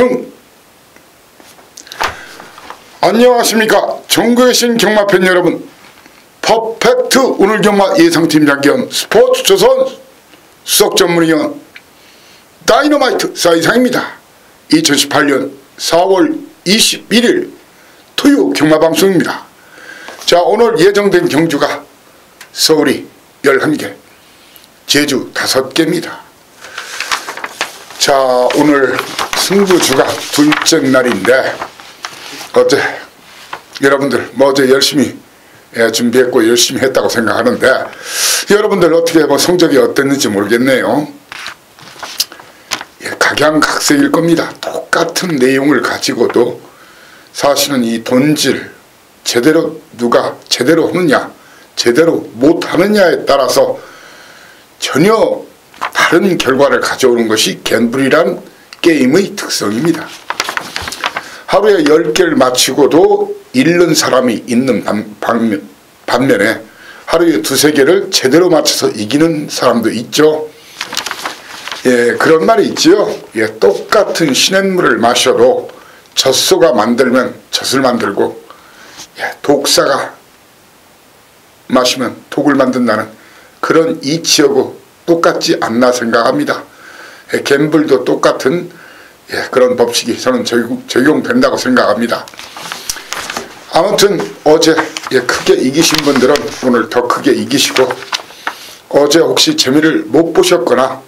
승! 안녕하십니까. 전국에 계신 경마팬 여러분, 퍼펙트 오늘 경마 예상팀장 겸 스포츠조선 수석 전문위원 다이너마이트 사이상입니다. 2018년 4월 21일 토요 경마방송입니다. 자, 오늘 예정된 경주가 서울이 11개, 제주 5개입니다. 자, 오늘 승부주가 둘째 날인데 어제 여러분들 어제 열심히 준비했고 열심히 했다고 생각하는데 여러분들 어떻게 성적이 어땠는지 모르겠네요. 각양각색일 겁니다. 똑같은 내용을 가지고도 사실은 이 돈질 제대로 누가 제대로 하느냐 제대로 못하느냐에 따라서 전혀 다른 결과를 가져오는 것이 갬블이란 게임의 특성입니다. 하루에 10개를 마치고도 잃는 사람이 있는 반면에 하루에 2-3개를 제대로 맞춰서 이기는 사람도 있죠. 예, 그런 말이 있죠. 예, 똑같은 시냇물을 마셔도 젖소가 만들면 젖을 만들고, 예, 독사가 마시면 독을 만든다는 그런 이치하고 똑같지 않나 생각합니다. 예, 갬블도 똑같은 그런 법칙이 저는 적용된다고 생각합니다. 아무튼 어제 크게 이기신 분들은 오늘 더 크게 이기시고, 어제 혹시 재미를 못 보셨거나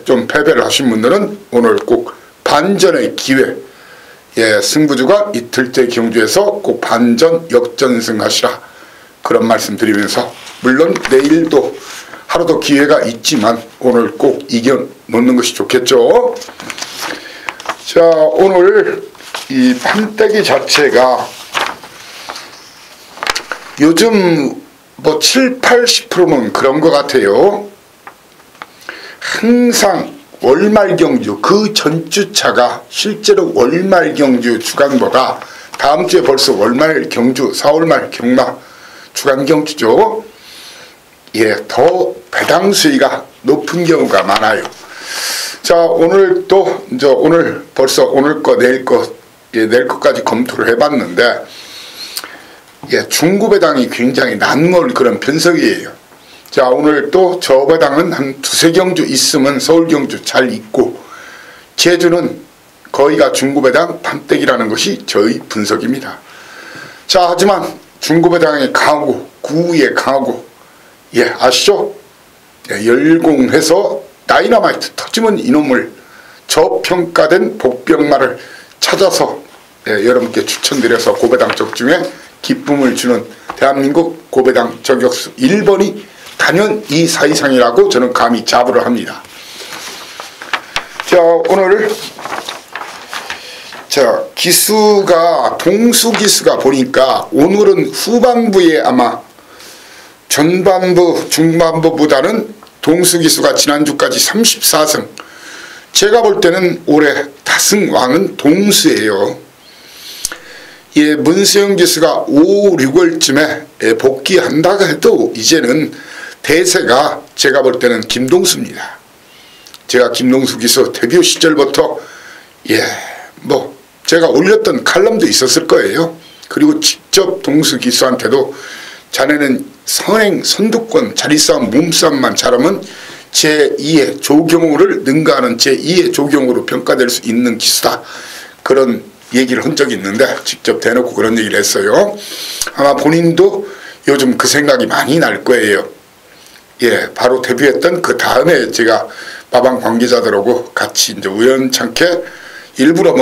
좀 패배를 하신 분들은 오늘 꼭 반전의 기회, 승부주가 이틀째 경주에서 꼭 반전 역전승 하시라, 그런 말씀 드리면서, 물론 내일도 하루도 기회가 있지만 오늘 꼭 이겨놓는 것이 좋겠죠. 자, 오늘 이 판때기 자체가 요즘 7-80%는 그런 것 같아요. 항상 월말 경주, 그 전주차가 실제로 월말 경주 주간보다 다음 주에 벌써 월말 경주, 4월 말 경마 주간 경주죠. 더 배당 수위가 높은 경우가 많아요. 자, 오늘 또 오늘 벌써 오늘 거 내일 것까지 검토를 해봤는데, 중구 배당이 굉장히 난몰 그런 편석이에요. 자, 오늘 또 저 배당은 한 2-3경주 있으면 서울 경주 잘 있고, 제주는 거의가 중구 배당 판때기라는 것이 저희 분석입니다. 자, 하지만 중구 배당이 강하고 구에 강하고, 아시죠? 열공해서 다이너마이트 터지면 이놈을 저평가된 복병마를 찾아서 여러분께 추천드려서 고배당 적중에 기쁨을 주는 대한민국 고배당 저격수 1번이 단연 이 사이상이라고 저는 감히 자부를 합니다. 자, 오늘 기수가 동수기수가 보니까 오늘은 후반부에 아마 전반부 중반부보다는 동수기수가 지난주까지 34승, 제가 볼 때는 올해 다승왕은 동수예요. 문세영 기수가 5, 6월쯤에 복귀한다고 해도 이제는 대세가 제가 볼 때는 김동수입니다. 제가 김동수 기수 데뷔 시절부터 제가 올렸던 칼럼도 있었을 거예요. 그리고 직접 동수 기수한테도 자네는 선행, 선두권, 자리싸움, 몸싸움만 잘하면 제2의 조경호를 능가하는 제2의 조경호로 평가될 수 있는 기수다, 그런 얘기를 한 적이 있는데 직접 대놓고 그런 얘기를 했어요. 아마 본인도 요즘 그 생각이 많이 날 거예요. 바로 데뷔했던 그 다음에 제가 마방 관계자들하고 같이 우연찮게 일부러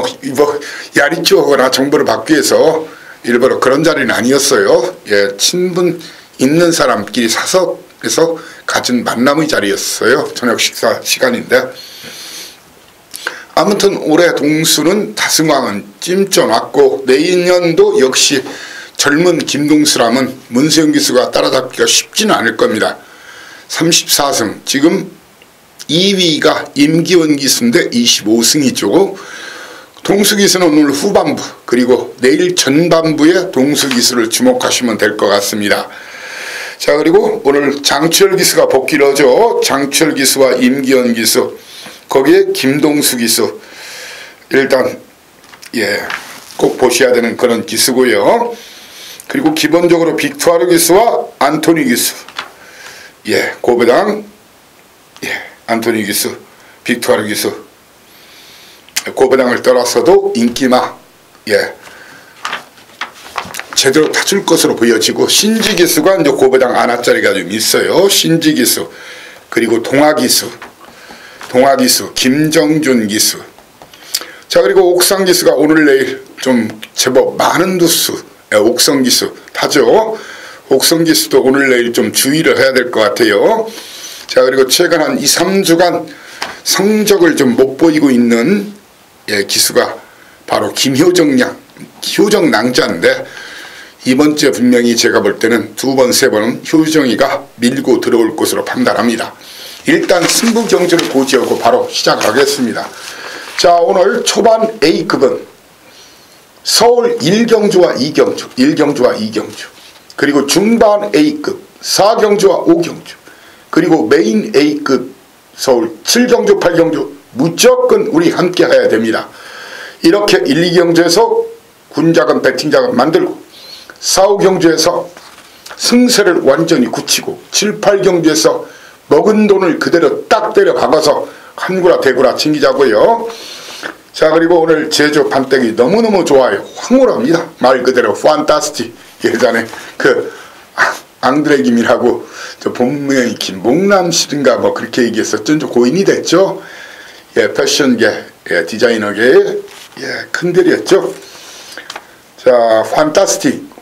야리쭈 하거나 정보를 받기 위해서 일부러 그런 자리는 아니었어요. 친분 있는 사람끼리 사석에서 가진 만남의 자리였어요. 저녁 식사 시간인데, 아무튼 올해 동수는 다승왕은 찜쪄놨고, 내년도 역시 젊은 김동수라면 문세영 기수가 따라잡기가 쉽지는 않을 겁니다. 34승, 지금 2위가 임기원 기수인데 25승이죠. 동수 기수는 오늘 후반부 그리고 내일 전반부에 동수 기수를 주목하시면 될 것 같습니다. 자, 그리고 오늘 장추열 기수가 복귀를 하죠. 장추열 기수와 임기현 기수, 거기에 김동수 기수, 일단 꼭 보셔야 되는 그런 기수고요. 그리고 기본적으로 빅투아르 기수와 안토니 기수, 고배당, 안토니 기수, 빅투아르 기수, 고배당을 떠나서도 인기마, 제대로 타줄 것으로 보여지고, 신지 기수가 이제 고배당 안하짜리가 좀 있어요. 신지 기수, 그리고 동아 기수, 김정준 기수. 자, 그리고 옥상 기수가 오늘 내일 좀 제법 많은 두수, 옥성 기수 타죠. 옥성 기수도 오늘 내일 좀 주의를 해야 될 것 같아요. 자, 그리고 최근 한 2, 3주간 성적을 좀 못 보이고 있는 기수가 바로 김효정 낭자인데, 이번 주에 분명히 제가 볼 때는 2번, 3번은 효정이가 밀고 들어올 것으로 판단합니다. 일단 승부 경주를 고지하고 바로 시작하겠습니다. 자, 오늘 초반 A급은 서울 1경주와 2경주, 그리고 중반 A급 4경주와 5경주, 그리고 메인 A급 서울 7경주, 8경주 무조건 우리 함께 해야 됩니다. 이렇게 1, 2경주에서 군자금, 배팅자금 만들고, 4, 5경주에서 승세를 완전히 굳히고, 7, 8경주에서 먹은 돈을 그대로 딱 때려 박아서 한구라 대구라 챙기자고요. 자, 그리고 오늘 제주 판때기 너무너무 좋아요. 황홀합니다. 말 그대로 판타스틱. 예전에 그 앙드레 김이라고 저 본명이 김봉남 씨인가 뭐 그렇게 얘기했었죠. 고인이 됐죠. 패션계, 디자이너계의 큰들이었죠. 자,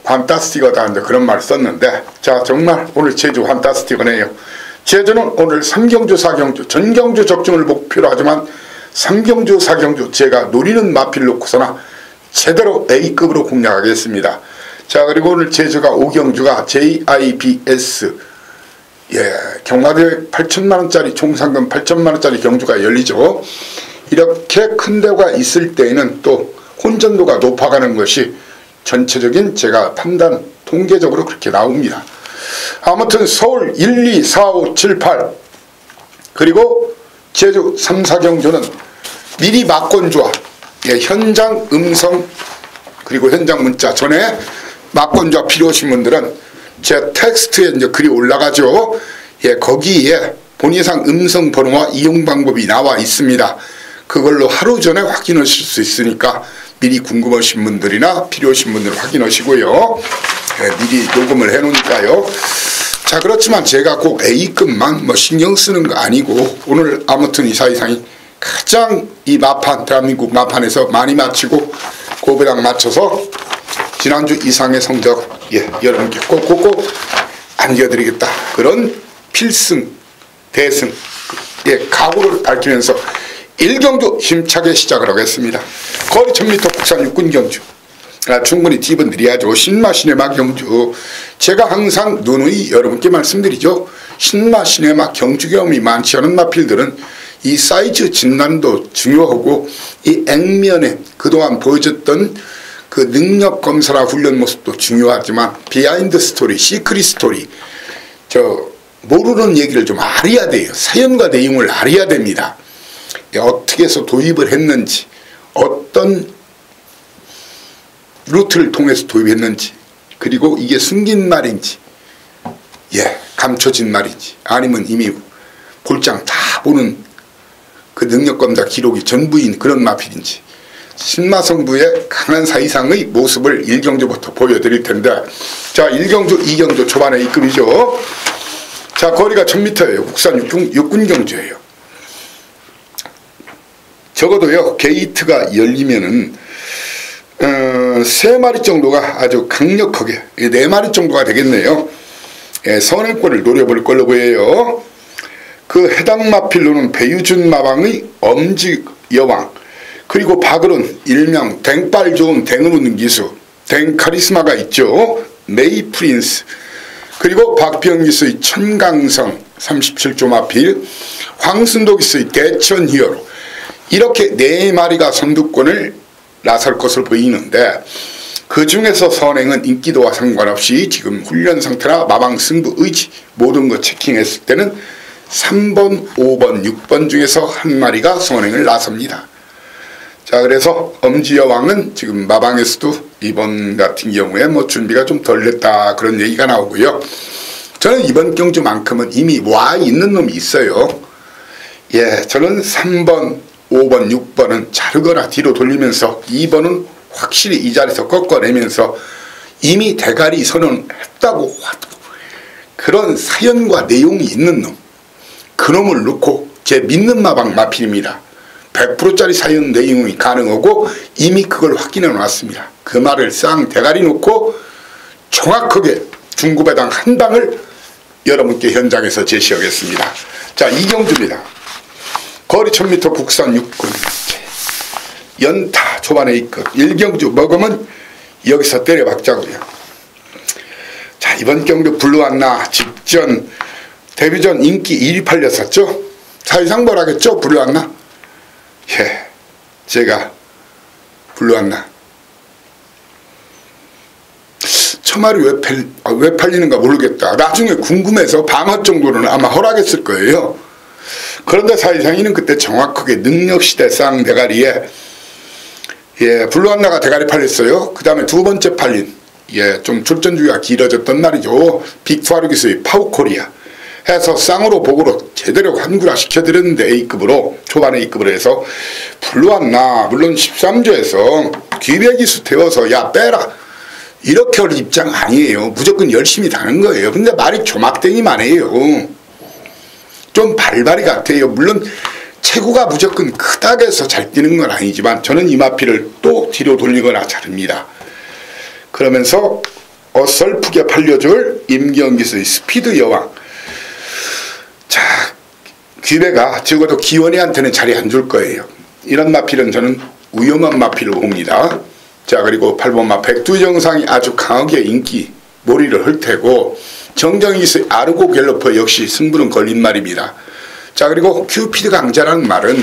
판타스틱하다 그런 말을 썼는데, 자, 정말 오늘 제주 판타스틱하네요. 제주는 오늘 3경주, 4경주, 전경주 적중을 목표로 하지만 3경주, 4경주 제가 노리는 마필 놓고서나 제대로 A급으로 공략하겠습니다. 자, 그리고 오늘 제주가 5경주가 JIBS 경마대 8천만원짜리 총상금 8천만원짜리 경주가 열리죠. 이렇게 큰 데가 있을 때에는 또 혼전도가 높아가는 것이 전체적인 제가 판단 통계적으로 그렇게 나옵니다. 아무튼 서울 1, 2, 4, 5, 7, 8 그리고 제주 3, 4경주는 미리 막건주와 현장 음성 그리고 현장 문자 전에 막건주와 필요하신 분들은 제 텍스트에 이제 글이 올라가죠. 거기에 본예상 음성 번호와 이용 방법이 나와 있습니다. 그걸로 하루 전에 확인하실 수 있으니까 미리 궁금하신 분들이나 필요하신 분들 확인하시고요. 미리 녹음을 해놓으니까요. 자, 그렇지만 제가 꼭 A급만 뭐 신경 쓰는 거 아니고, 오늘 아무튼 이사이상이 가장 이 마판, 대한민국 마판에서 많이 마치고 고배당 맞춰서 지난주 이상의 성적 여러분께 꼭꼭꼭 안겨드리겠다, 그런 필승 대승 각오를 밝히면서 1경주 힘차게 시작을 하겠습니다. 거리 1000m 국산 육군 경주, 충분히 팁은 드려야죠. 신마 시네마 경주, 제가 항상 누누이 여러분께 말씀드리죠. 신마 시네마 경주 경험이 많지 않은 마필들은 이 사이즈 진단도 중요하고, 이 액면에 그동안 보여줬던 그 능력 검사나 훈련 모습도 중요하지만, 비하인드 스토리, 시크릿 스토리, 모르는 얘기를 좀 알아야 돼요. 사연과 내용을 알아야 됩니다. 어떻게 해서 도입을 했는지, 어떤 루트를 통해서 도입했는지, 그리고 이게 숨긴 말인지, 감춰진 말인지, 아니면 이미 볼장 다 보는 그 능력검사 기록이 전부인 그런 마필인지, 신마성부의 강한 사이상의 모습을 1경주부터 보여드릴 텐데, 자, 1경주, 2경주 초반에 A급이죠. 자, 거리가 1000m예요. 국산 육군 경주예요. 적어도요, 게이트가 열리면은 3마리 정도가 아주 강력하게, 4마리 정도가 되겠네요. 선행권을 노려볼 걸로 보여요. 그 해당 마필로는 배유준 마방의 엄지 여왕, 그리고 박을은 일명 댕빨 좋은 댕으로는 기수, 댕 카리스마가 있죠. 메이 프린스, 그리고 박병 기수의 천강성 37조 마필, 황순도 기수의 대천 히어로, 이렇게 4마리가 선두권을 나설 것으로 보이는데, 그 중에서 선행은 인기도와 상관없이 지금 훈련 상태나 마방 승부 의지 모든 거 체킹했을 때는 3번, 5번, 6번 중에서 한 마리가 선행을 나섭니다. 자, 그래서 엄지여왕은 지금 마방에서도 이번 같은 경우에 뭐 준비가 좀 덜 됐다 그런 얘기가 나오고요. 저는 이번 경주만큼은 이미 와 있는 놈이 있어요. 예, 저는 3번, 5번, 6번은 자르거나 뒤로 돌리면서 2번은 확실히 이 자리에서 꺾어내면서 이미 대가리 선언했다고 그런 사연과 내용이 있는 놈, 그놈을 놓고 제 믿는 마방 마필입니다. 100%짜리 사연 내용이 가능하고 이미 그걸 확인해 놨습니다. 그 말을 쌍 대가리 놓고 정확하게 중구배당 한 방을 여러분께 현장에서 제시하겠습니다. 자, 이경주입니다. 거리 1000m 국산 6군 연타 초반에 A급 1경주 먹으면 여기서 때려박자고요. 자, 이번 경주 블루안나 직전 데뷔전 인기 1위 팔렸었죠. 사회상 뭐라겠죠? 블루안나. 예, 제가 블루안나 처말이 왜 팔리는가 모르겠다. 나중에 궁금해서 방어 정도는 아마 허락했을 거예요. 그런데 사회상이는 그때 정확하게 능력시대 쌍대가리에 예, 블루안나가 대가리 팔렸어요. 그 다음에 두 번째 팔린 예, 좀 출전 주기가 길어졌던 날이죠. 빅2 기수의 파워코리아 해서 쌍으로 복으로 제대로 한구라 시켜드렸는데 A급으로 초반 A급으로 해서 블루안나 물론 13조에서 귀배기수 태워서 야 빼라 이렇게 할 입장 아니에요. 무조건 열심히 다는 거예요. 근데 말이 조막댕이만 해요. 좀 발발이 같아요. 물론 체구가 무조건 크다고 해서 잘 뛰는 건 아니지만 저는 이 마피를 또 뒤로 돌리거나 자릅니다. 그러면서 어설프게 팔려줄 임경기수의 스피드 여왕. 자, 귀배가 적어도 기원이한테는 자리 안 줄 거예요. 이런 마필은 저는 위험한 마필로 봅니다. 자, 그리고 8번 마 백두정상이 아주 강하게 인기 몰이를 할 테고 정정이수의 아르고 갤러퍼 역시 승부는 걸린 말입니다. 자, 그리고 큐피드 강자라는 말은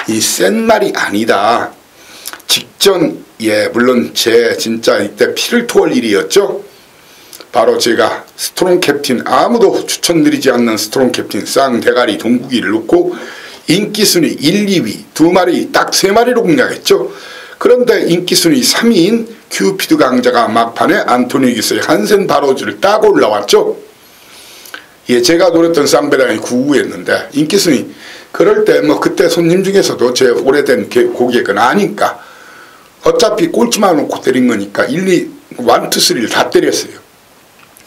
이 센 말이 아니다. 직전 예, 물론 제 진짜 이때 피를 토할 일이었죠. 바로 제가 스트롱 캡틴 아무도 추천드리지 않는 스트롱 캡틴 쌍대가리 동국이를 놓고 인기순위 1, 2위 두 마리 딱 세 마리로 공략했죠. 그런데 인기순위 3위인 큐피드 강자가 막판에 안토니 기스의 한센 바로즈를 따고 올라왔죠. 예, 제가 노렸던 쌍배당이 9위였는데 인기순위 그럴 때 뭐 그때 손님 중에서도 제 오래된 고객은 아니까 어차피 꼴찌만 놓고 때린 거니까 1, 2, 1, 2, 3를 다 때렸어요.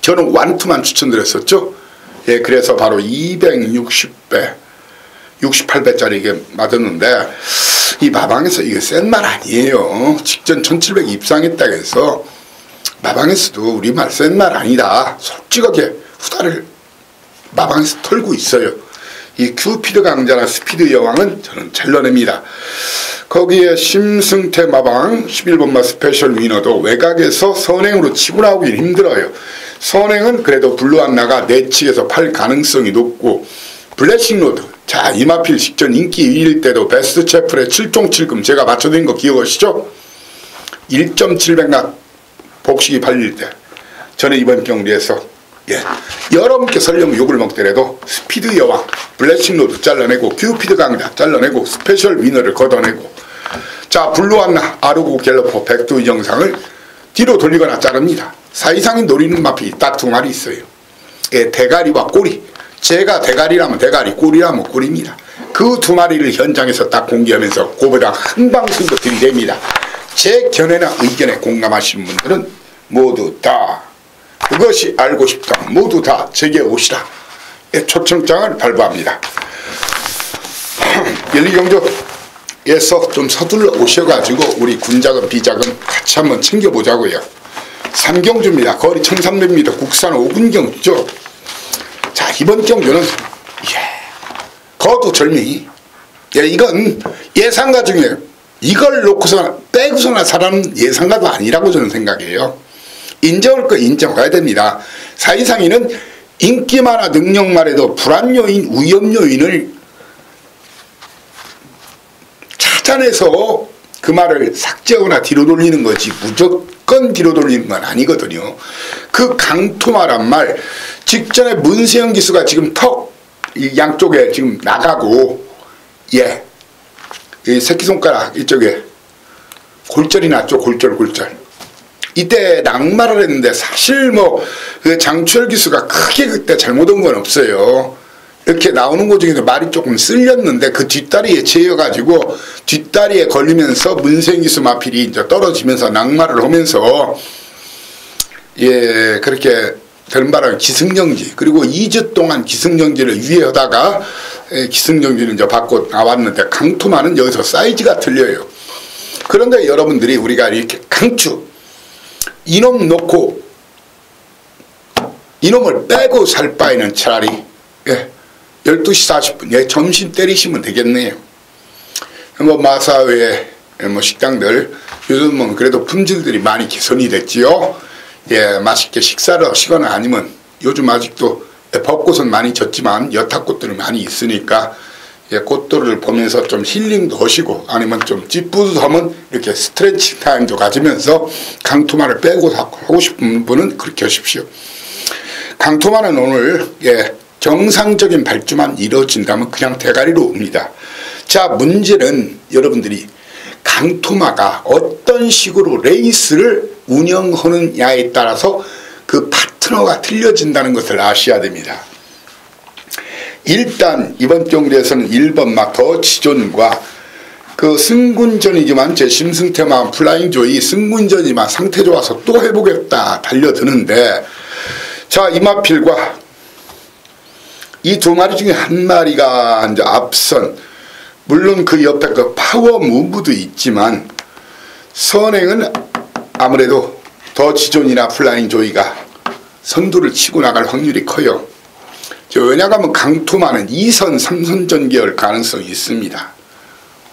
저는 1, 2만 추천드렸었죠. 예, 그래서 바로 260배 68배짜리 이게 맞았는데 이 마방에서 이게 센 말 아니에요. 직전 1700 입상했다고 해서 마방에서도 우리 말 센 말 아니다. 솔직하게 후다를 마방에서 털고 있어요. 이 큐피드 강자나 스피드 여왕은 저는 잘라냅니다. 거기에 심승태 마방 11번마 스페셜 위너도 외곽에서 선행으로 치고 나오긴 힘들어요. 선행은 그래도 블루안나가 내측에서 팔 가능성이 높고 블레싱로드 자, 이마필 직전 인기 1위일 때도 베스트 채플의 7종 7금 제가 맞춰드린 거 기억하시죠? 1.700락 복식이 팔릴 때 저는 이번 경기에서 예, 여러분께 설령 욕을 먹더라도 스피드 여왕 블레싱로드 잘라내고 큐피드 강자 잘라내고 스페셜 위너를 걷어내고 자, 블루안나 아르고 갤러퍼 백두 정상을 뒤로 돌리거나 자릅니다. 사이상이 노리는 마필이 딱 두 마리 있어요. 예, 대가리와 꼬리. 제가 대가리라면 대가리, 꼬리라면 꼬리입니다. 그 두 마리를 현장에서 딱 공개하면서 고배당 한방승도 들이댑니다. 제 견해나 의견에 공감하시는 분들은 모두 다 그것이 알고 싶다. 모두 다 제게 오시라. 예, 초청장을 발부합니다. 1, 2경주에서 좀 서둘러 오셔가지고 우리 군자금 비자금 같이 한번 챙겨보자고요. 3경주입니다. 거리 1300m 국산 5군 경주죠. 자, 이번 경주는 거두절미. 예, 이건 예상가 중에 이걸 놓고서 빼고서나 살아는 예상가도 아니라고 저는 생각해요. 인정할 거 인정해야 됩니다. 사이상이는 인기만화 능력만 해도 불안요인, 위험요인을 찾아내서 그 말을 삭제하거나 뒤로 돌리는 거지 무조건 뒤로 돌리는 건 아니거든요. 그 강토마란 말 직전에 문세영 기수가 지금 턱 양쪽에 지금 나가고 예, 이 새끼손가락 이쪽에 골절이 났죠. 골절. 이때 낙마를 했는데 사실 그 장추열 기수가 크게 그때 잘못한 건 없어요. 이렇게 나오는 것 중에서 말이 조금 쓸렸는데 그 뒷다리에 채여가지고 뒷다리에 걸리면서 문세기수 마필이 이제 떨어지면서 낙마를 하면서 그렇게 되는 바람에 기승정지, 그리고 2주 동안 기승정지를 유예하다가 기승정지를 이제 받고 나왔는데 강토마는 여기서 사이즈가 틀려요. 그런데 여러분들이 우리가 이렇게 강추 이놈 놓고 이놈을 빼고 살 바에는 차라리 12시 40분 점심 때리시면 되겠네요. 마사회 식당들 요즘은 그래도 품질들이 많이 개선이 됐지요. 맛있게 식사를 하시거나 아니면 요즘 아직도 벚꽃은 많이 졌지만 여타꽃들이 많이 있으니까 꽃들을 보면서 좀 힐링도 하시고 아니면 좀 찌뿌듯하면 이렇게 스트레칭 타임도 가지면서 강토마를 빼고 하고 싶은 분은 그렇게 하십시오. 강토마는 오늘 정상적인 발주만 이루어진다면 그냥 대가리로 옵니다. 자, 문제는 여러분들이 강토마가 어떤 식으로 레이스를 운영하느냐에 따라서 그 파트너가 틀려진다는 것을 아셔야 됩니다. 일단 이번 경기에서는 1번 더 지존과 그 승군전이지만 제 심승태만 플라잉조이 승군전이지만 상태 좋아서 또 해보겠다 달려드는데, 자, 이마필과 이 두 마리 중에 한 마리가 이제 앞선, 물론 그 옆에 그 파워 무브도 있지만 선행은 아무래도 더 지존이나 플라잉 조이가 선두를 치고 나갈 확률이 커요. 왜냐하면 강토마는 2선 3선 전개할 가능성이 있습니다.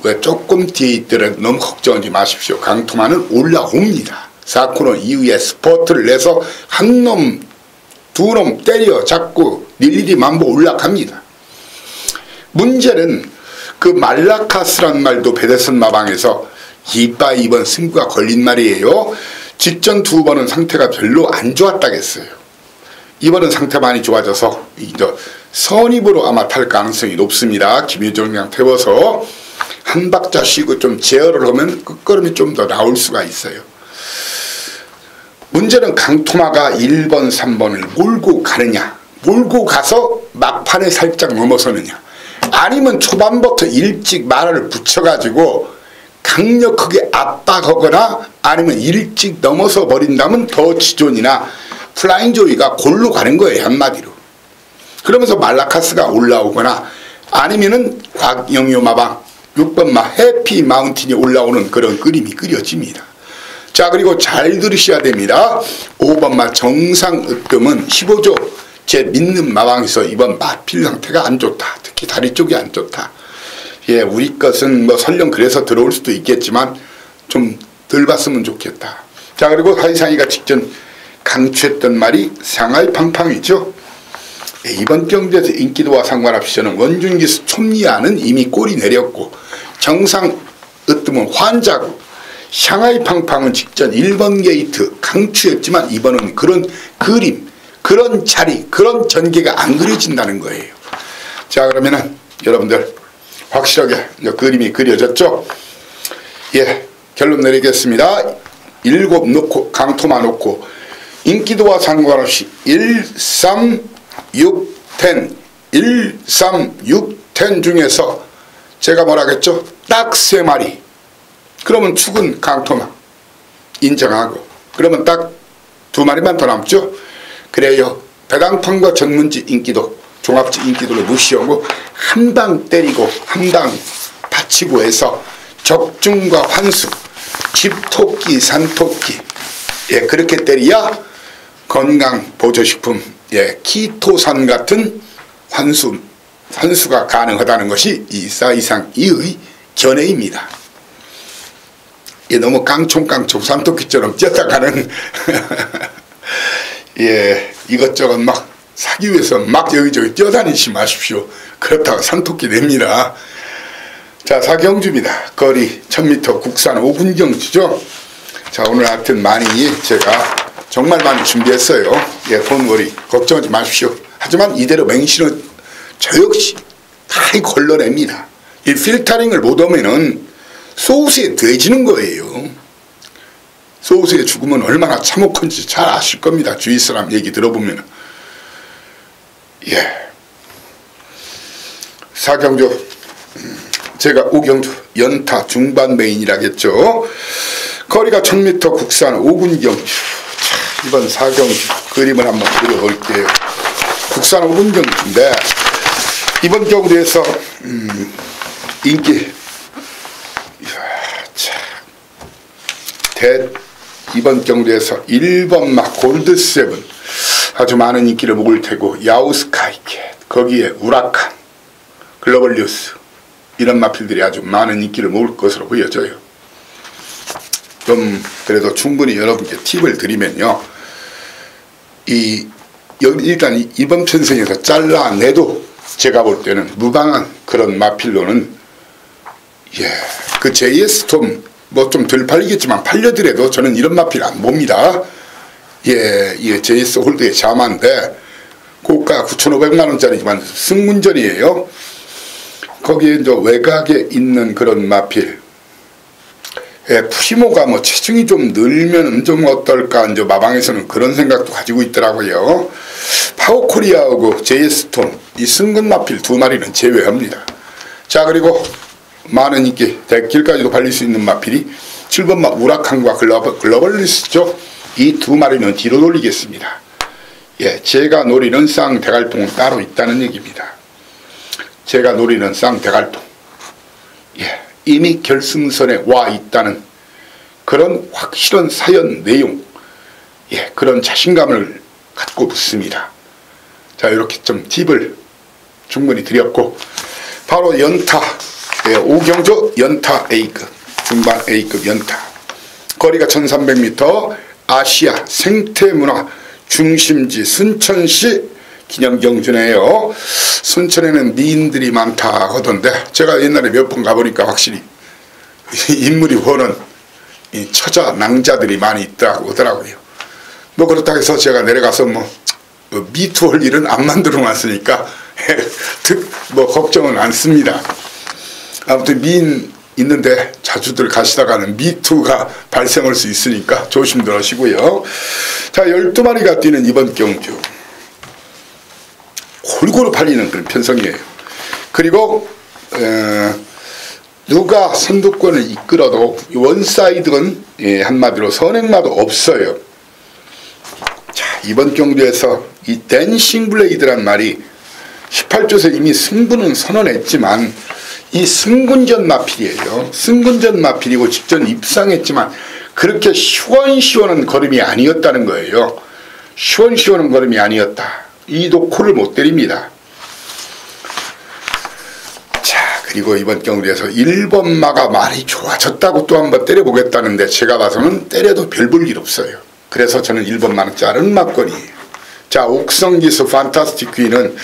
왜 조금 뒤에 있더라도 너무 걱정하지 마십시오. 강토마는 올라옵니다. 4코너 이후에 스포트를 내서 한 놈, 두 놈 때려 잡고 일일이 만보 올라갑니다. 문제는 그 말라카스란 말도 베데슨 마방에서 2번 승부가 걸린 말이에요. 직전 두 번은 상태가 별로 안 좋았다겠어요. 이번은 상태 많이 좋아져서 이제 선입으로 아마 탈 가능성이 높습니다. 김유정이랑 태워서 한 박자 쉬고 좀 제어를 하면 끝걸음이 좀 더 나올 수가 있어요. 문제는 강토마가 1번, 3번을 몰고 가느냐, 몰고 가서 막판에 살짝 넘어서느냐, 아니면 초반부터 일찍 말을 붙여가지고 강력하게 압박하거나 아니면 일찍 넘어서 버린다면 더 지존이나 플라잉 조이가 골로 가는 거예요, 한마디로. 그러면서 말라카스가 올라오거나 아니면은 곽영효 마방 6번 해피 마운틴이 올라오는 그런 그림이 그려집니다. 자, 그리고 잘 들으셔야 됩니다. 5번 정상 으뜸은 15조 제 믿는 마방에서 이번 마필 상태가 안 좋다. 특히 다리 쪽이 안 좋다. 우리 것은 설령 그래서 들어올 수도 있겠지만 좀 덜 봤으면 좋겠다. 자, 그리고 하이상이가 직전 강추했던 말이 상하이 팡팡이죠. 이번 경기에서 인기도와 상관없이 저는 원준기수 촌리아는 이미 골이 내렸고 정상 으뜸은 환자고 샹하이 팡팡은 직전 1번 게이트 강추했지만 이번은 그런 그림, 그런 자리, 그런 전개가 안 그려진다는 거예요. 자, 그러면은 여러분들 확실하게 그림이 그려졌죠? 결론 내리겠습니다. 7 놓고 강토마 놓고 인기도와 상관없이 1, 3, 6, 10 1, 3, 6, 10 중에서 제가 뭐라겠죠? 딱 3마리. 그러면 축은 강토마 인정하고, 그러면 딱 2마리만 더 남죠? 그래요. 배당판과 전문지 인기도, 종합지 인기도를 무시하고 한 방 때리고 한 방 다치고 해서 적중과 환수, 집토끼, 산토끼, 그렇게 때려야 건강 보조식품, 키토산 같은 환수가 가능하다는 것이 이 사이상 이의 견해입니다. 너무 깡총깡총 산토끼처럼 뛰어가는 이것저것 막 사기 위해서 막 여기저기 뛰어다니지 마십시오. 그렇다고 산토끼 냅니다. 자, 사경주입니다. 거리 1000m 국산 5분 경주죠. 자, 오늘 하여튼 많이 제가 정말 많이 준비했어요. 돈벌이 걱정하지 마십시오. 하지만 이대로 맹신은 저 역시 다 걸러냅니다. 이 필터링을 못하면은 소스에 돼지는 거예요. 소수의 죽음은 얼마나 참혹한지 잘 아실 겁니다. 주위 사람 얘기 들어보면. 예. 사경주, 제가 오경주 연타 중반 메인이라겠죠. 거리가 1000m 국산 5군 경주. 자, 이번 사경주 그림을 한번 그려볼게요. 국산 5군 경주인데 이번 경주에서 인기 이번 경주에서 1번 막 골드세븐 아주 많은 인기를 먹을 테고, 야우스카이켓, 거기에 우라칸, 글로벌뉴스, 이런 마필들이 아주 많은 인기를 먹을 것으로 보여져요. 좀 그래도 충분히 여러분께 팁을 드리면요, 일단 이번 편성에서 잘라내도 제가 볼 때는 무방한 그런 마필로는, 그 JS톰 뭐 좀 덜 팔리겠지만 팔려더라도 저는 이런 마필 안 봅니다. JS 홀드의 자마인데 고가 9,500만원짜리지만 승문전이에요. 거기에 이제 외곽에 있는 그런 마필. 프리모가 뭐 체중이 좀 늘면 좀 어떨까, 이제 마방에서는 그런 생각도 가지고 있더라고요. 파워코리아하고 JS톰, 이 승근 마필 두 마리는 제외합니다. 자, 그리고 많은 인기, 대길까지도 팔릴 수 있는 마필이 7번 우라칸과 글로벌리스죠. 이 두 마리는 뒤로 돌리겠습니다. 제가 노리는 쌍대갈통은 따로 있다는 얘기입니다. 제가 노리는 쌍대갈통. 이미 결승선에 와 있다는 그런 확실한 사연 내용, 그런 자신감을 갖고 붙습니다. 자, 이렇게 좀 팁을 충분히 드렸고, 바로 연타, 오경주 연타 A급, 중반 A급 연타. 거리가 1300m, 아시아 생태문화 중심지 순천시 기념경주네요. 순천에는 미인들이 많다 하던데, 제가 옛날에 몇 번 가보니까 확실히 인물이 보는 이 처자 낭자들이 많이 있다고 하더라고요. 뭐 그렇다고 해서 제가 내려가서 미투 할 일은 안 만들어 놨으니까 뭐 걱정은 않습니다. 아무튼 미인 있는데 자주들 가시다가는 미투가 발생할 수 있으니까 조심들 하시고요. 자, 12마리가 뛰는 이번 경주 골고루 팔리는 그런 편성이에요. 그리고 누가 선두권을 이끌어도 원사이드는 한마디로 선행마도 없어요. 자, 이번 경주에서 이 댄싱 블레이드란 말이 18조에서 이미 승부는 선언했지만 이 승군전 마필이에요. 승군전 마필이고 직전 입상했지만 그렇게 시원시원한 걸음이 아니었다는 거예요. 시원시원한 걸음이 아니었다. 이도 코를 못 때립니다. 자, 그리고 이번 경주에서 1번마가 많이 좋아졌다고 또 한번 때려보겠다는데, 제가 봐서는 때려도 별 볼 일 없어요. 그래서 저는 1번마는 자른 막건이에요. 자, 옥성기스 판타스틱 귀는,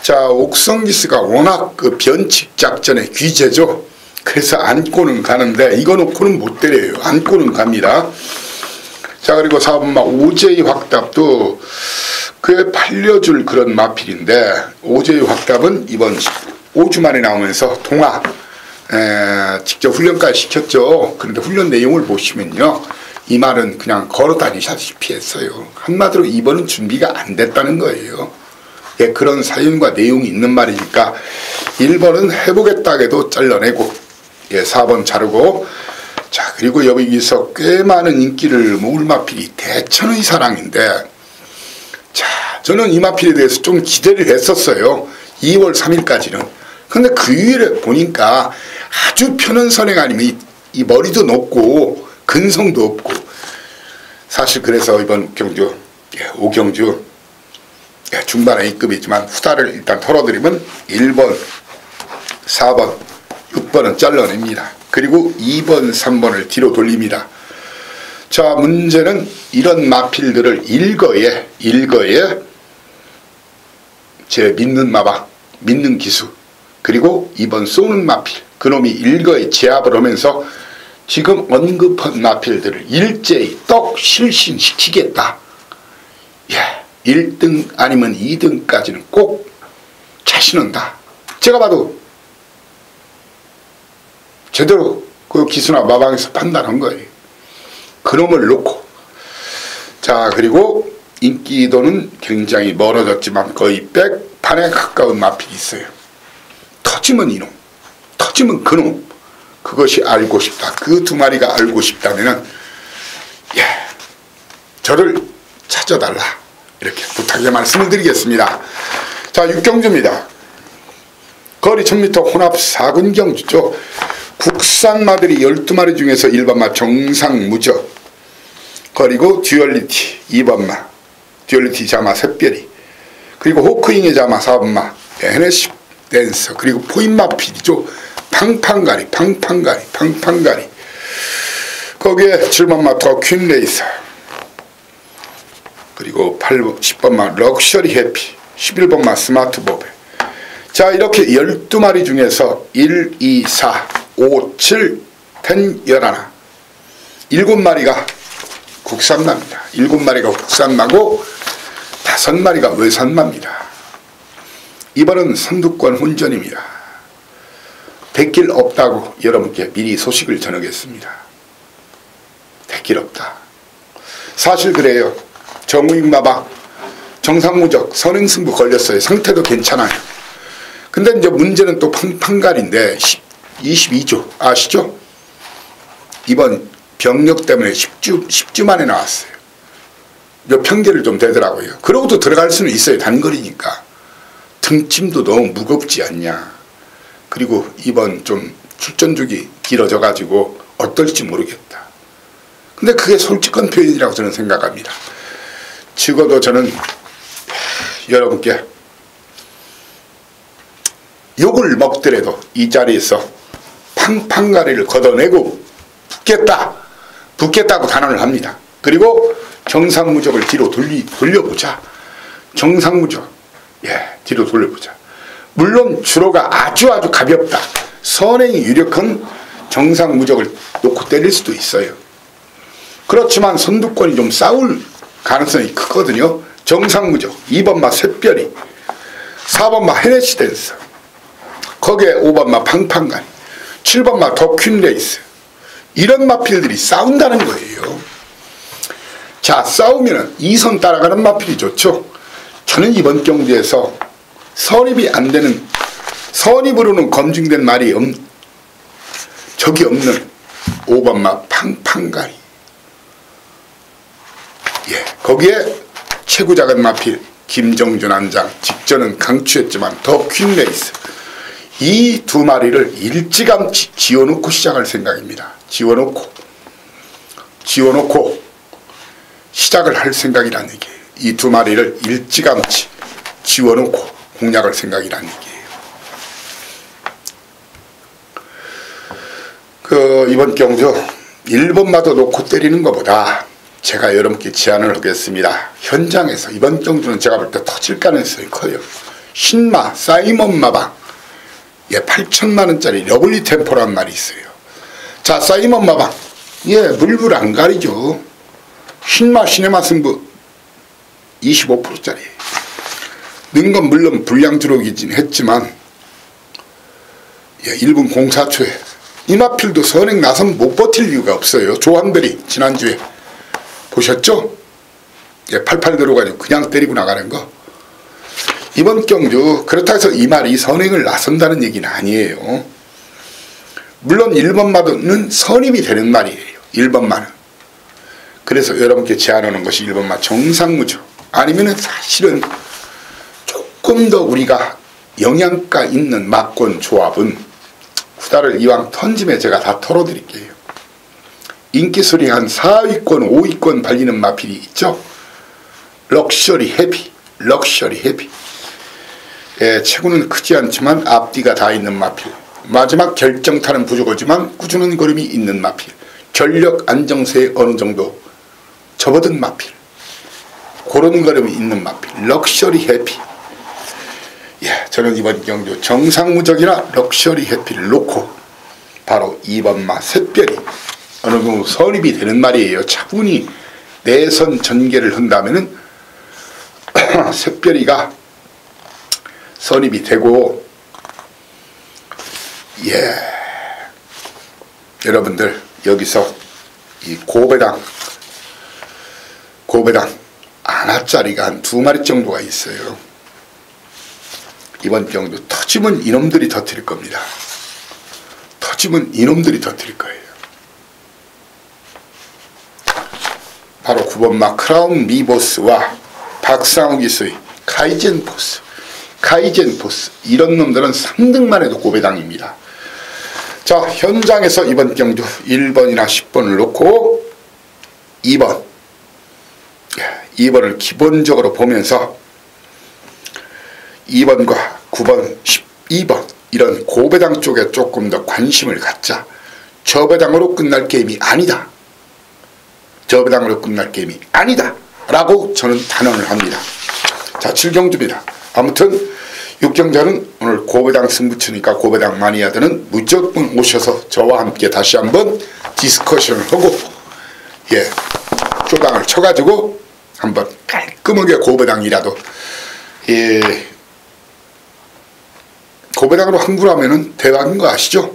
자, 옥성기스가 워낙 그 변칙 작전의 귀재죠. 그래서 안고는 가는데 이거 놓고는 못 때려요. 안고는 갑니다. 자, 그리고 4번마 오제이 확답도 그에 팔려줄 그런 마필인데, 오제이 확답은 이번 5주 만에 나오면서 동화 직접 훈련까지 시켰죠. 그런데 훈련 내용을 보시면요, 이 말은 그냥 걸어 다니시다시피 했어요. 한마디로 이번은 준비가 안 됐다는 거예요. 그런 사연과 내용이 있는 말이니까 1번은 해보겠다 해도 잘라내고 4번 자르고. 자, 그리고 여기서 꽤 많은 인기를 모을 마필이 대천의 사랑인데, 자, 저는 이 마필에 대해서 좀 기대를 했었어요. 2월 3일까지는. 근데 그 이후에 보니까 아주 편한 선행 아니면 이 머리도 높고 근성도 없고, 사실 그래서 이번 경주 오경주 중반 A급이지만 후다를 일단 털어드리면 1번, 4번, 6번은 잘라냅니다. 그리고 2번, 3번을 뒤로 돌립니다. 자, 문제는 이런 마필들을 일거에 제 믿는 마방, 믿는 기수, 그리고 이번 쏘는 마필, 그놈이 일거에 제압을 하면서 지금 언급한 마필들을 일제히 떡 실신시키겠다. 1등 아니면 2등까지는 꼭 자신한다. 제가 봐도 제대로 그 기수나 마방에서 판단한 거예요. 그놈을 놓고, 자, 그리고 인기도는 굉장히 멀어졌지만 거의 100판에 가까운 마필이 있어요. 터지면 이놈, 터지면 그놈. 그것이 알고 싶다. 그 두 마리가 알고 싶다면은, 예, 저를 찾아달라. 이렇게 부탁의 말씀을 드리겠습니다. 자, 육경주입니다. 거리 1000m 혼합 4군 경주죠. 국산마들이 12마리 중에서 1번마 정상무적, 그리고 듀얼리티 2번마, 듀얼리티 자마 샛별이, 그리고 호크잉의 자마 4번마 베네시 댄서, 그리고 포인마필이죠. 팡팡가리, 팡팡가리, 팡팡가리. 거기에 7번마 더 퀸레이서, 그리고 10번마 럭셔리 해피, 11번마 스마트 보베. 자, 이렇게 12마리 중에서 1, 2, 4, 5, 7, 10, 11. 7마리가 국산마입니다. 7마리가 국산마고 5마리가 외산마입니다. 이번은 선두권 혼전입니다. 대길 없다고 여러분께 미리 소식을 전하겠습니다. 대길 없다. 사실 그래요. 정우익마방 정상무적 선행승부 걸렸어요. 상태도 괜찮아요. 근데 이제 문제는 또 팡팡갈인데 22조 아시죠? 이번 병력 때문에 10주 만에 나왔어요. 평계를 좀 되더라고요. 그러고도 들어갈 수는 있어요. 단거리니까. 등짐도 너무 무겁지 않냐. 그리고 이번 좀 출전주기 길어져 가지고 어떨지 모르겠다. 근데 그게 솔직한 표현이라고 저는 생각합니다. 적어도 저는 여러분께 욕을 먹더라도 이 자리에서 팡팡가리를 걷어내고 붙겠다고 단언을 합니다. 그리고 정상무적을 뒤로 돌려보자. 정상무적, 예, 뒤로 돌려보자. 물론 주로가 아주 가볍다. 선행이 유력한 정상무적을 놓고 때릴 수도 있어요. 그렇지만 선두권이 좀 싸울 가능성이 크거든요. 정상무적, 2번마 샛별이, 4번마 헤네시 댄서, 거기에 5번마 팡팡가리, 7번마 더 퀸레이스. 이런 마필들이 싸운다는 거예요. 자, 싸우면 2선 따라가는 마필이 좋죠. 저는 이번 경기에서 선입이 안 되는, 선입으로는 검증된 말이 적이 없는 5번마 팡팡가리. 예, 거기에 체구 작은 마필 김정준 안장, 직전은 강추했지만 더 퀸레이스. 이 두 마리를 일찌감치 지어놓고 시작할 생각입니다. 지어놓고 시작을 할 생각이라는 얘기예요. 이 두 마리를 일찌감치 지어놓고 공략할 생각이라는 얘기예요. 이번 경주 1번마도 놓고 때리는 것보다 제가 여러분께 제안을 하겠습니다. 현장에서 이번 경주는 제가 볼 때 터질 가능성이 커요. 신마 사이먼 마방, 예, 8천만원짜리 러블리 템포라는 말이 있어요. 자, 사이먼 마방, 예, 물불 안 가리죠. 신마 시네마 승부 25%짜리. 는 건 물론 불량주록이긴 했지만, 예, 1분 04초에 이 마필도 선행 나선 못 버틸 이유가 없어요. 조한별이 지난주에 보셨죠? 예, 팔팔 들어가지고 그냥 때리고 나가는 거. 이번 경주 그렇다고 해서 이 말이 선행을 나선다는 얘기는 아니에요. 물론 1번마는 선임이 되는 말이에요. 1번마는. 그래서 여러분께 제안하는 것이 1번마 정상무죠. 아니면은 사실은 조금 더 우리가 영양가 있는 막권 조합은 후다를 이왕 턴짐에 제가 다 털어드릴게요. 인기수리 한 4위권 5위권 발리는 마필이 있죠. 럭셔리 헤비, 예, 체구는 크지 않지만 앞뒤가 다 있는 마필. 마지막 결정타는 부족하지만 꾸준한 걸음이 있는 마필. 전력 안정세에 어느 정도 접어든 마필. 그런 걸음이 있는 마필. 럭셔리 해피. 예, 저는 이번 경주 정상무적이나 럭셔리 해피를 놓고 바로 2번마 샛별이 어느 정도 선입이 되는 말이에요. 차분히 내선 전개를 한다면은 샛별이가 선입이 되고, 예, 여러분들 여기서 이 고배당 안화짜리가 한 2마리 정도가 있어요. 이번 경도 터지면 이놈들이 터뜨릴 겁니다. 터지면 이놈들이 터뜨릴 거예요. 바로 9번마 크라운 미보스와 박상욱 기수의 카이젠 포스 이런 놈들은 3등만 해도 고배당입니다. 자, 현장에서 이번 경주 1번이나 10번을 놓고 2번을 기본적으로 보면서 2번과 9번, 12번 이런 고배당 쪽에 조금 더 관심을 갖자. 저배당으로 끝날 게임이 아니다. 저배당으로 끝날 게임이 아니다 라고 저는 단언을 합니다. 자, 7경주입니다. 아무튼 6경자는 오늘 고배당 승부처니까 고배당 마니아들은 무조건 오셔서 저와 함께 다시 한번 디스커션을 하고 쪼당을 쳐가지고 한번 깔끔하게 고배당이라도 고배당으로 흥분하면은 대박인 거 아시죠?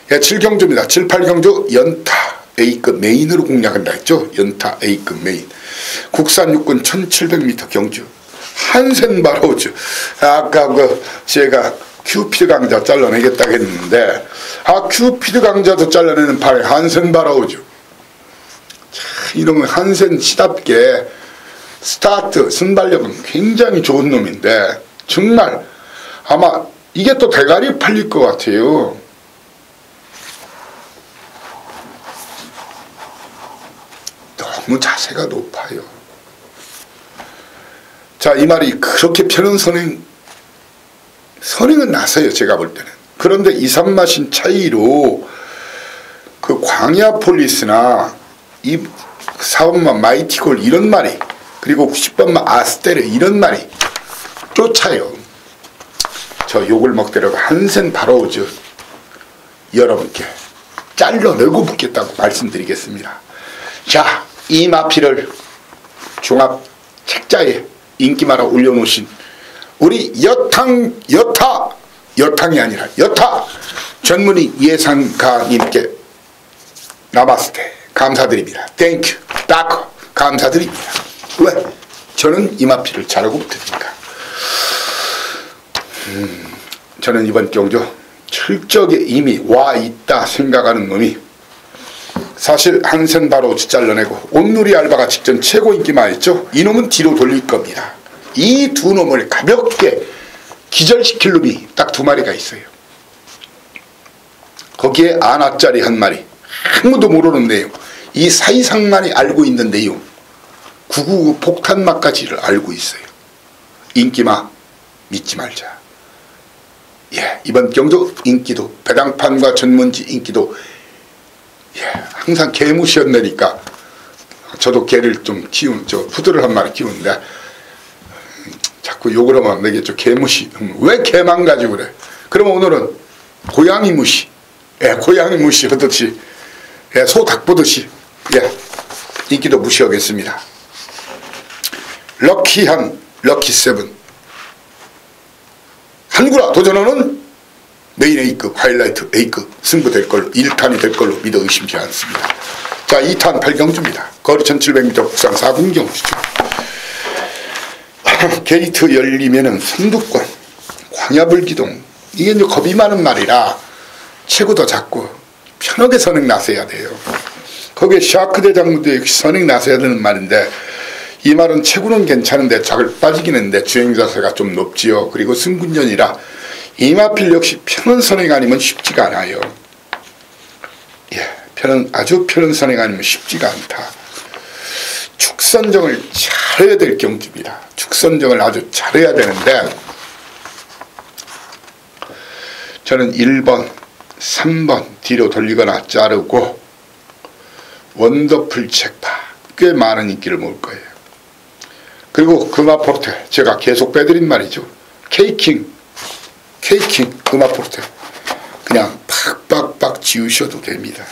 7경주입니다. 7, 8경주 연타 A급 메인으로 공략한다 했죠. 연타 A급 메인. 국산 육군 1700m 경주. 한센바로우즈. 아까 제가 큐피드 강자 잘라내겠다고 했는데 큐피드 강자도 잘라내는 판에 한센바로우즈. 이놈의 한센 시답게 스타트 순발력은 굉장히 좋은 놈인데 정말 아마 이게 또 대가리 팔릴 것 같아요. 너무 자세가 높아요. 자, 이 말이 그렇게 펴는 선행은 나서요. 제가 볼 때는. 그런데 2, 3마신 차이로 그 광야폴리스나 이 4번만 마이티골 이런 말이 그리고 10번만 아스테르 이런 말이 쫓아요. 저 욕을 먹더라도 한센 바로우즈 여러분께 잘라내고 붙겠다고 말씀드리겠습니다. 자, 이 마피를 종합 책자에 인기마라 올려놓으신 우리 여탕이 아니라 여타 전문의 예상가님께 나마스테 감사드립니다. 땡큐 따커 감사드립니다. 왜? 저는 이 마피를 잘하고 붙으니까. 저는 이번 경주 철저하게 이미 와 있다 생각하는 놈이 사실 한센 바로우즈 잘라내고 온누리 알바가 직전 최고 인기만 했죠. 이놈은 뒤로 돌릴 겁니다. 이 두 놈을 가볍게 기절시킬 놈이 딱 2마리가 있어요. 거기에 안화짜리 1마리. 아무도 모르는 내용. 이 사이상만이 알고 있는 내용. 999 폭탄막까지를 알고 있어요. 인기마 믿지 말자. 이번 경주 인기도 배당판과 전문지 인기도 항상 개무시였다니까 저도 개를 좀 푸드를 한 마리 키우는데 자꾸 욕을 하면 안 되겠죠. 개무시. 왜 개만 가지고 그래? 그러면 오늘은 고양이 무시. 고양이 무시 하듯이 소 닭 보듯이 인기도 무시하겠습니다. 럭키한 럭키7 한구라 도전하는 메인 A급 하이라이트 A급 승부 될 걸로 1탄이 될 걸로 믿어 의심치 않습니다. 자, 2탄 8경주입니다. 거리 1700m 국산 4군경주죠. 게이트 열리면은 선두권 광야불기동 이게 이제 겁이 많은 말이라 체구도 작고 편하게 선행 나서야 돼요. 거기에 샤크 대장군도 역시 선행 나서야 되는 말인데 이 말은 체구는 괜찮은데 잘 빠지긴 했는데 주행자세가 좀 높지요. 그리고 승군전이라 이마필 역시 편한 선행 아니면 쉽지가 않아요. 아주 편한 선행 아니면 쉽지가 않다. 축선정을 잘해야 될 경주입니다. 축선정을 아주 잘해야 되는데 저는 1번, 3번 뒤로 돌리거나 자르고 원더풀 책파 꽤 많은 인기를 모을 거예요. 그리고 금화포르테 제가 계속 빼드린 말이죠. 케이킹 금화포르테 그냥 팍팍팍 지우셔도 됩니다.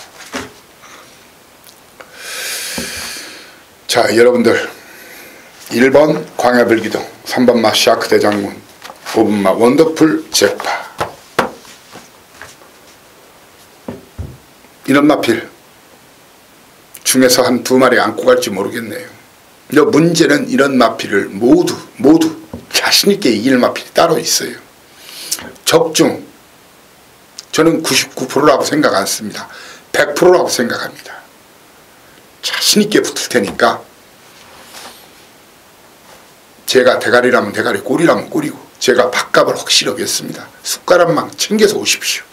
자, 여러분들 1번 광야불기동, 3번마 샤크 대장군, 5번마 원더풀 잭파 이런 마필 중에서 한 2마리 안고 갈지 모르겠네요. 근데 문제는 이런 마필을 모두 자신있게 이길 마필이 따로 있어요. 적중 저는 99%라고 생각 안 씁니다. 100%라고 생각합니다. 자신있게 붙을 테니까 제가 대가리라면 대가리, 꼬리라면 꼬리고 제가 밥값을 확실히 하겠습니다. 숟가락만 챙겨서 오십시오.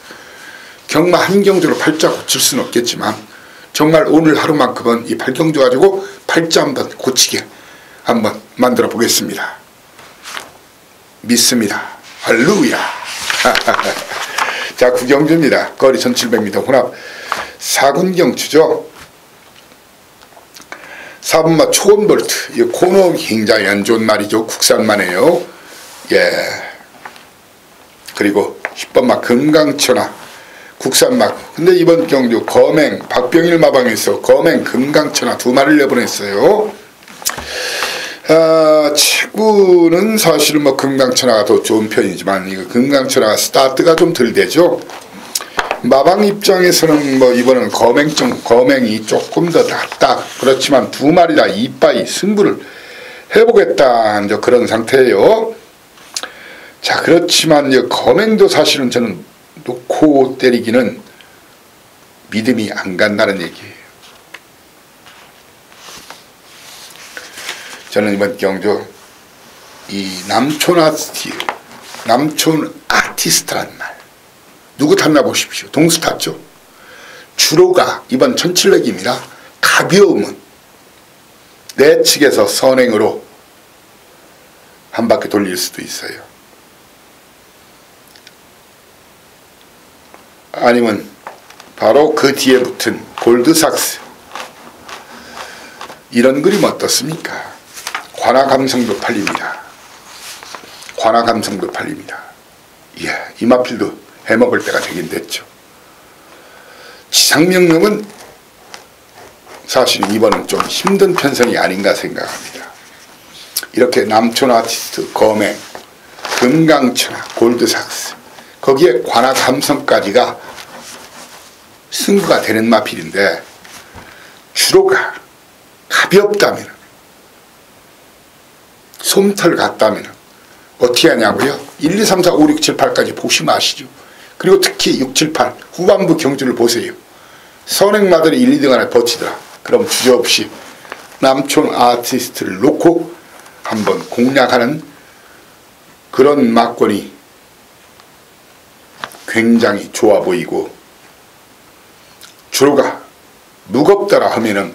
경마 한 경주로 팔자 고칠 수는 없겠지만 정말 오늘 하루만큼은 이 팔경주 가지고 팔자 한번 고치게 한번 만들어 보겠습니다. 믿습니다. 할렐루야. 자, 구경주입니다. 거리 1700m 혼합 4군경추죠. 4분마 초원볼트. 이 코너 굉장히 안 좋은 말이죠. 국산만이에요. 예. 그리고 10번마 금강천하 국산막. 근데 이번 경주 거맹 박병일 마방에서 거맹 금강천하 2마리를 내보냈어요. 체구는 사실은 뭐 금강천하가 더 좋은 편이지만 이거 금강천하가 스타트가 좀 덜 되죠. 마방 입장에서는 뭐 이번은 거맹이 조금 더 낫다. 그렇지만 2마리 다 이빠이 승부를 해보겠다 이제 그런 상태예요. 자, 그렇지만 이 거맹도 사실은 저는 놓고 때리기는 믿음이 안 간다는 얘기예요. 저는 이번 경주 이 남촌 아티스트란 말 누구 탔나 보십시오. 동수 탔죠. 주로가 이번 1700입니다. 가벼움은 내 측에서 선행으로 한 바퀴 돌릴 수도 있어요. 아니면 바로 그 뒤에 붙은 골드삭스 이런 그림 어떻습니까? 관아감성도 팔립니다. 관아감성도 팔립니다. 예, 이마필도 해먹을 때가 되긴 됐죠. 지상명령은 사실 이번은 좀 힘든 편성이 아닌가 생각합니다. 이렇게 남촌 아티스트, 거맹, 금강천하, 골드삭스 거기에 관아감성까지가 승부가 되는 마필인데 주로가 가볍다면 솜털 같다면 어떻게 하냐고요? 1, 2, 3, 4, 5, 6, 7, 8까지 보시면 아시죠. 그리고 특히 6, 7, 8 후반부 경주를 보세요. 선행마들이 1, 2등 안에 버티더라. 그럼 주저없이 남촌 아티스트를 놓고 한번 공략하는 그런 막권이 굉장히 좋아 보이고 주로가 무겁더라 하면은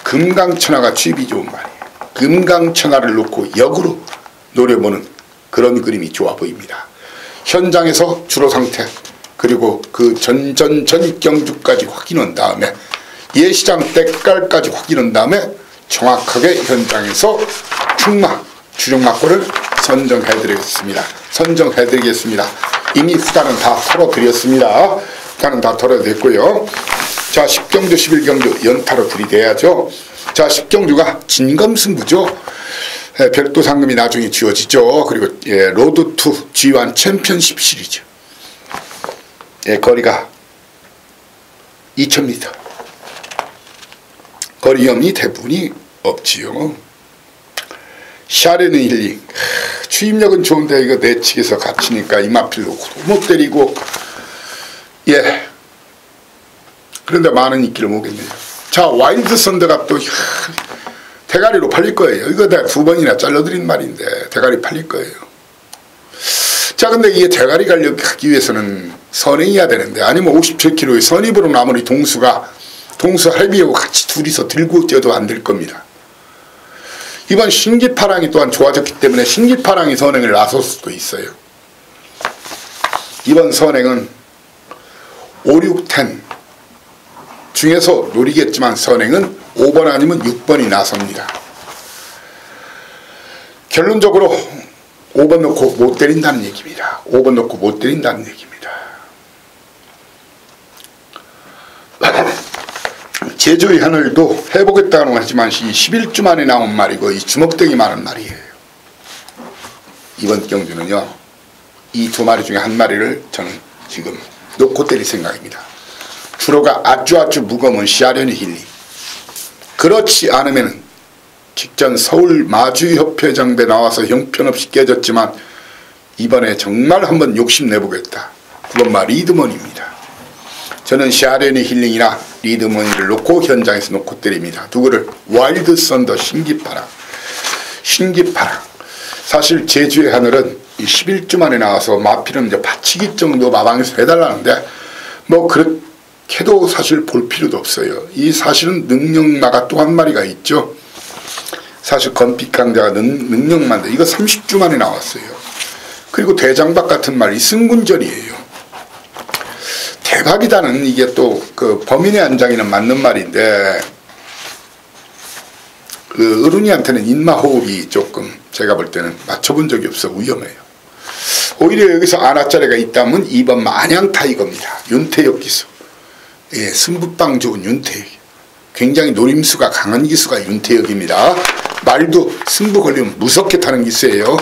금강천하가 취입이 좋은 말이에요. 금강천하를 놓고 역으로 노려보는 그런 그림이 좋아 보입니다. 현장에서 주로 상태 그리고 그 전경주까지 확인한 다음에 예시장 때깔까지 확인한 다음에 정확하게 현장에서 주력막골을 선정해드리겠습니다. 이미 후단은 다 털어드렸습니다. 후단은 다 털어드렸고요. 자, 10경주 11경주 연타로 들이대야죠. 자, 10경주가 진검승부죠. 별도 상금이 나중에 지어지죠. 그리고 로드 투 G1 챔피언십 시리즈 거리가 2000m 거리 위험이 대부분이 없지요. 샤레는 힐링 추임력은 좋은데 이거 내측에서 갇히니까 이마필로 못 때리고 그런데 많은 인기를 모겠네요. 자, 와일드 선더가 또 대가리로 팔릴 거예요. 이거 내가 2번이나 잘라드린 말인데 대가리 팔릴 거예요. 자, 근데 이게 대가리 가기 위해서는 선행해야 되는데 아니면 57kg의 선입으로 나머지 동수 할비하고 같이 둘이서 들고 뛰어도 안 될 겁니다. 이번 신기파랑이 또한 좋아졌기 때문에 신기파랑이 선행을 나설 수도 있어요. 이번 선행은 5, 6, 10 중에서 노리겠지만 선행은 5번 아니면 6번이 나섭니다. 결론적으로 5번 놓고 못 때린다는 얘기입니다. 5번 놓고 못 때린다는 얘기입니다. 제주의 하늘도 해보겠다는 하지만 11주 만에 나온 말이고 이 주먹등이 많은 말이에요. 이번 경주는요. 이 2마리 중에 한 마리를 저는 지금 놓고 때릴 생각입니다. 주로가 아주 무거운 시아련의 힐링. 그렇지 않으면 직전 서울 마주협회장배 나와서 형편없이 깨졌지만 이번에 정말 한번 욕심내보겠다. 그건 리드머니입니다. 저는 시아련의 힐링이나 리드머니를 놓고 현장에서 놓고 때립니다. 누구를? 와일드 썬더 신기파랑. 사실 제주의 하늘은 11주 만에 나와서 마피는 이제 받치기 정도 마방에서 해달라는데 뭐 그렇게도 사실 볼 필요도 없어요. 이 사실은 능력마가 또 한 마리가 있죠. 사실 건빛강자가 능력만데 이거 30주 만에 나왔어요. 그리고 대장박 같은 말이 승군전이에요. 대박이다는 이게 또 그 범인의 안장에는 맞는 말인데 그 어른이한테는 인마호흡이 조금 제가 볼 때는 맞춰본 적이 없어 위험해요. 오히려 여기서 아나짜리가 있다면 2번 마냥 타이거입니다. 윤태혁 기수. 예, 승부빵 좋은 윤태혁. 굉장히 노림수가 강한 기수가 윤태혁입니다. 말도 승부 걸리면 무섭게 타는 기수예요.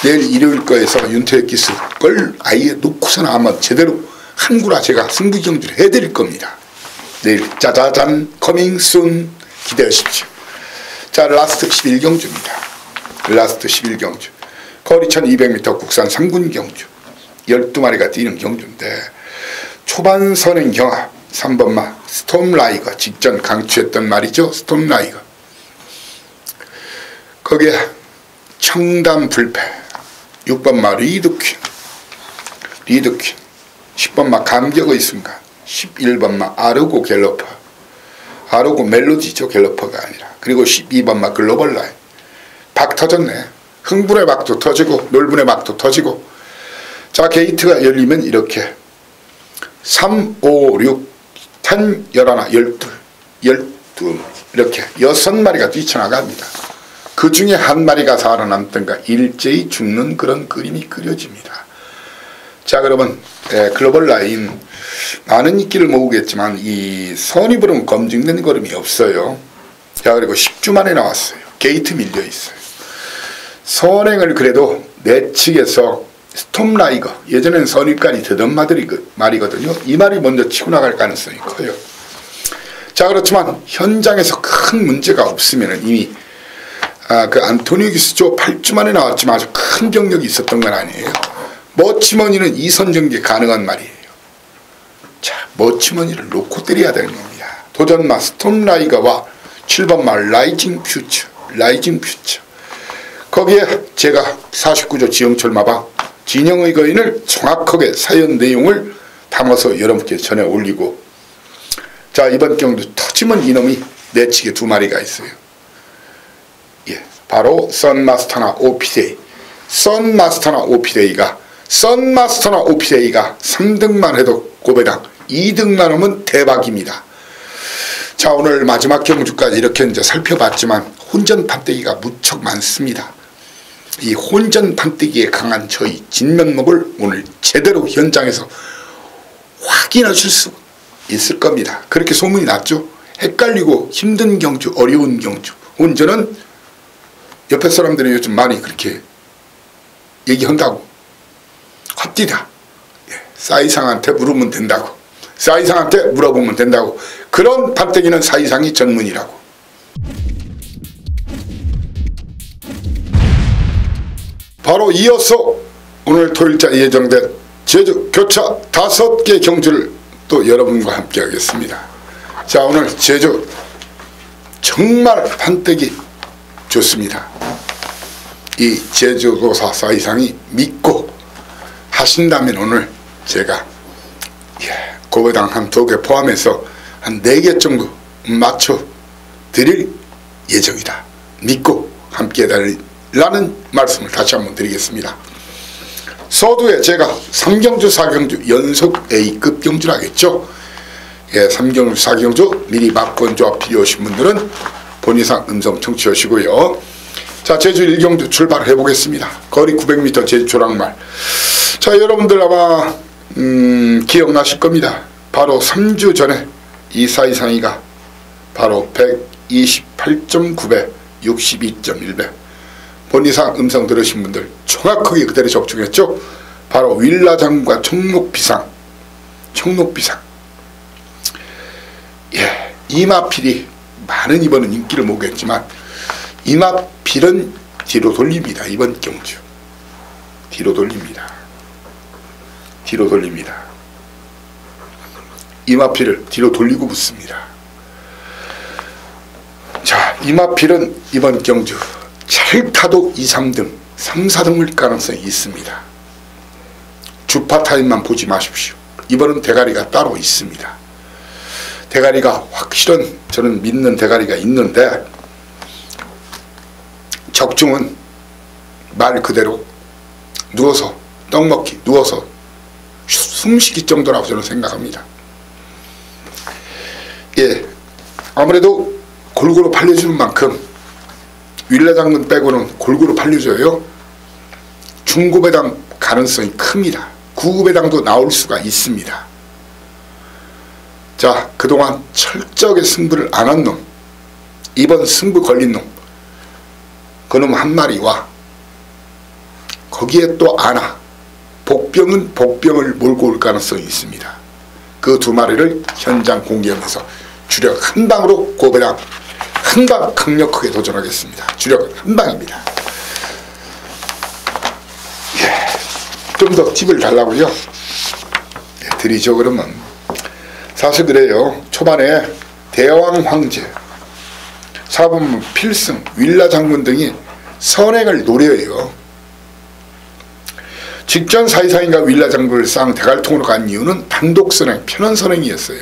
내일 일요일 거에서 윤태혁 기수 걸 아예 놓고서는 아마 제대로 한구라 제가 승부 경주를 해드릴 겁니다. 내일 짜자잔 커밍 순 기대하십시오. 자, 라스트 11경주입니다. 라스트 11경주. 거리 1200m 국산 3군 경주. 12마리가 뛰는 경주인데 초반 선행 경합 3번마 스톰라이거 직전 강추했던 말이죠. 스톰라이거. 거기에 청담 불패 6번마 리드퀸 10번마 감격의 순간 11번마 아르고 갤러퍼 아르고 멜로디죠. 갤러퍼가 아니라. 그리고 12번마 글로벌 라인. 박 터졌네. 흥분의 박도 터지고 놀분의 박도 터지고. 자, 게이트가 열리면 이렇게 3, 5, 6, 10, 11, 12 이렇게 6마리가 뛰쳐나갑니다. 그 중에 한 마리가 살아남던가 일제히 죽는 그런 그림이 그려집니다. 자, 그러면 글로벌 라인 많은 인기를 모으겠지만 이 선이 부르면 검증된 걸음이 없어요. 자, 그리고 10주 만에 나왔어요. 게이트 밀려 있어요. 선행을 그래도 내 측에서 스톰라이거, 예전에는 선입관이 되던 말이거든요. 이 말이 먼저 치고 나갈 가능성이 커요. 자, 그렇지만 현장에서 큰 문제가 없으면 이미 그 안토니오 기수조 8주 만에 나왔지만 아주 큰 병력이 있었던 건 아니에요. 머치머니는 2선 전개 가능한 말이에요. 자, 머치머니를 놓고 때려야 되는 겁니다. 도전마 스톰라이거와 7번마 라이징 퓨처. 거기에 제가 49조 지영철 마방 진영의 거인을 정확하게 사연 내용을 담아서 여러분께 전해 올리고. 자, 이번 경도 터지면 이놈이 내 측에 2마리가 있어요. 예, 바로 선마스터나 오피데이. 선마스터나 오피데이가 3등만 해도 고배당, 2등만 하면 대박입니다. 자, 오늘 마지막 경주까지 이렇게 이제 살펴봤지만 혼전 판때기가 무척 많습니다. 이 혼전 판때기에 강한 저희 진면목을 오늘 제대로 현장에서 확인하실 수 있을 겁니다. 그렇게 소문이 났죠. 헷갈리고 힘든 경주, 어려운 경주. 혼전은 옆에 사람들이 요즘 많이 그렇게 얘기한다고. 헛디다. 예, 사이상한테 물으면 된다고. 사이상한테 물어보면 된다고. 그런 판때기는 사이상이 전문이라고. 바로 이어서 오늘 토요일자 예정된 제주 교차 5개 경주를 또 여러분과 함께 하겠습니다. 자, 오늘 제주 정말 판때기 좋습니다. 이 제주도사 사이상이 믿고 하신다면 오늘 제가 고배당 한 2개 포함해서 한 4개 정도 맞춰 드릴 예정이다. 믿고 함께 해달라는 말씀을 다시 한번 드리겠습니다. 서두에 제가 3경주 4경주 연속 A급 경주를 하겠죠. 예, 3경주 4경주 미리 막건조와 필요하신 분들은 본의상 음성 청취하시고요. 자, 제주 1경주 출발해 보겠습니다. 거리 900m 제주 조랑말. 자, 여러분들 아마 기억나실 겁니다. 바로 3주 전에 이 사이상이가 바로 128.9배 62.1배 본의상 음성 들으신 분들 정확하게 그대로 적중했죠. 바로 윌라장과 청록비상. 이마필이 많은 이번은 인기를 모으겠지만 이마필은 뒤로 돌립니다. 이번 경주 뒤로 돌립니다. 뒤로 돌립니다. 이마필을 뒤로 돌리고 붙습니다. 자, 이마필은 이번 경주 잘 타도 2, 3등 3, 4등일 가능성이 있습니다. 주파 타임만 보지 마십시오. 이번은 대가리가 따로 있습니다. 대가리가 확실한 저는 믿는 대가리가 있는데 적중은 말 그대로 누워서 떡먹기 누워서 숨쉬기 정도라고 저는 생각합니다. 예, 아무래도 골고루 팔려주는 만큼 윌라장군 빼고는 골고루 팔려줘요. 중고배당 가능성이 큽니다. 구고배당도 나올 수가 있습니다. 자, 그동안 철저하게 승부를 안 한 놈, 이번 승부 걸린 놈, 그놈 한 마리와 거기에 또 하나 복병은 복병을 몰고 올 가능성이 있습니다. 그 두 마리를 현장 공개하면서 주력 한 방으로 고배당 한 방 강력하게 도전하겠습니다. 주력 한 방입니다. 예, 좀 더 팁을 달라고요? 네, 드리죠. 그러면 사실 그래요. 초반에 대왕 황제, 사범 필승, 윌라 장군 등이 선행을 노려요. 직전 사이사인가 윌라 장군을 쌍 대갈통으로 간 이유는 단독 선행, 편한 선행이었어요.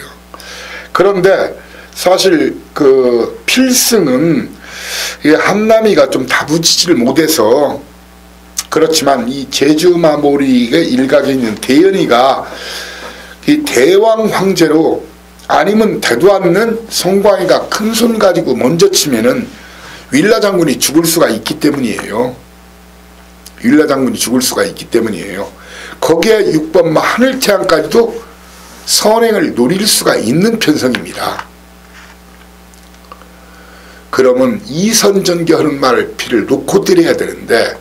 그런데 사실 그 필승은 한남이가 좀 다부지지를 못해서 그렇지만 이 제주마모리의 일각에 있는 대연이가 이 대왕 황제로 아니면 대도 않는 성광이가 큰 손 가지고 먼저 치면은 윌라 장군이 죽을 수가 있기 때문이에요. 윌라 장군이 죽을 수가 있기 때문이에요. 거기에 6번마 하늘태양까지도 선행을 노릴 수가 있는 편성입니다. 그러면 이선전개하는 마필을 놓고 때려야 되는데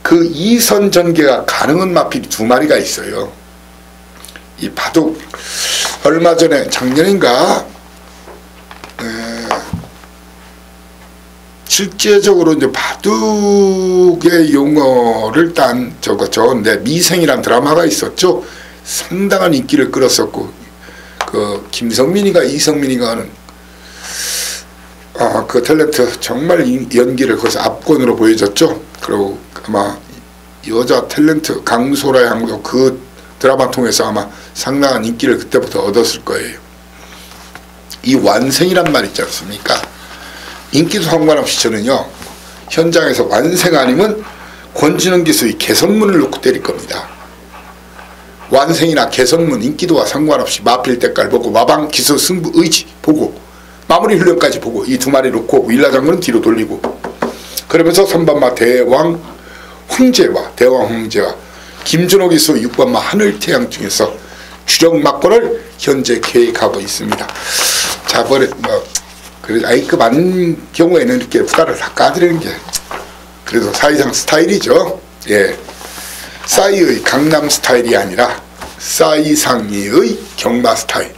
그 이선전개가 가능한 마필이 두 마리가 있어요. 이 바둑 얼마 전에 작년인가 실제적으로 이제 바둑의 용어를 딴 저건데 미생이란 드라마가 있었죠. 상당한 인기를 끌었었고 그 김성민이가 이성민이가 하는 그 탤런트 정말 연기를 거기서 압권으로 보여줬죠. 그리고 아마 여자 탤런트 강소라 양도 그 드라마 통해서 아마 상당한 인기를 그때부터 얻었을 거예요. 이 완생이란 말 있지 않습니까? 인기도 상관없이 저는요 현장에서 완생 아니면 권진원 기수의 개선문을 놓고 때릴 겁니다. 완생이나 개선문 인기도와 상관없이 마필 때깔 보고 마방 기수 승부 의지 보고 마무리 훈련까지 보고 이 두 마리 놓고 윌라 장군은 뒤로 돌리고 그러면서 3번마 대왕 황제와 김준호 기수 6번마 하늘태양 중에서 주력 막권을 현재 계획하고 있습니다. 자, 그래도 A급 아닌 경우에는 이렇게 후다를 다 까드리는 게 그래도 사이상 스타일이죠. 예, 싸이의 강남 스타일이 아니라 싸이상이의 경마 스타일.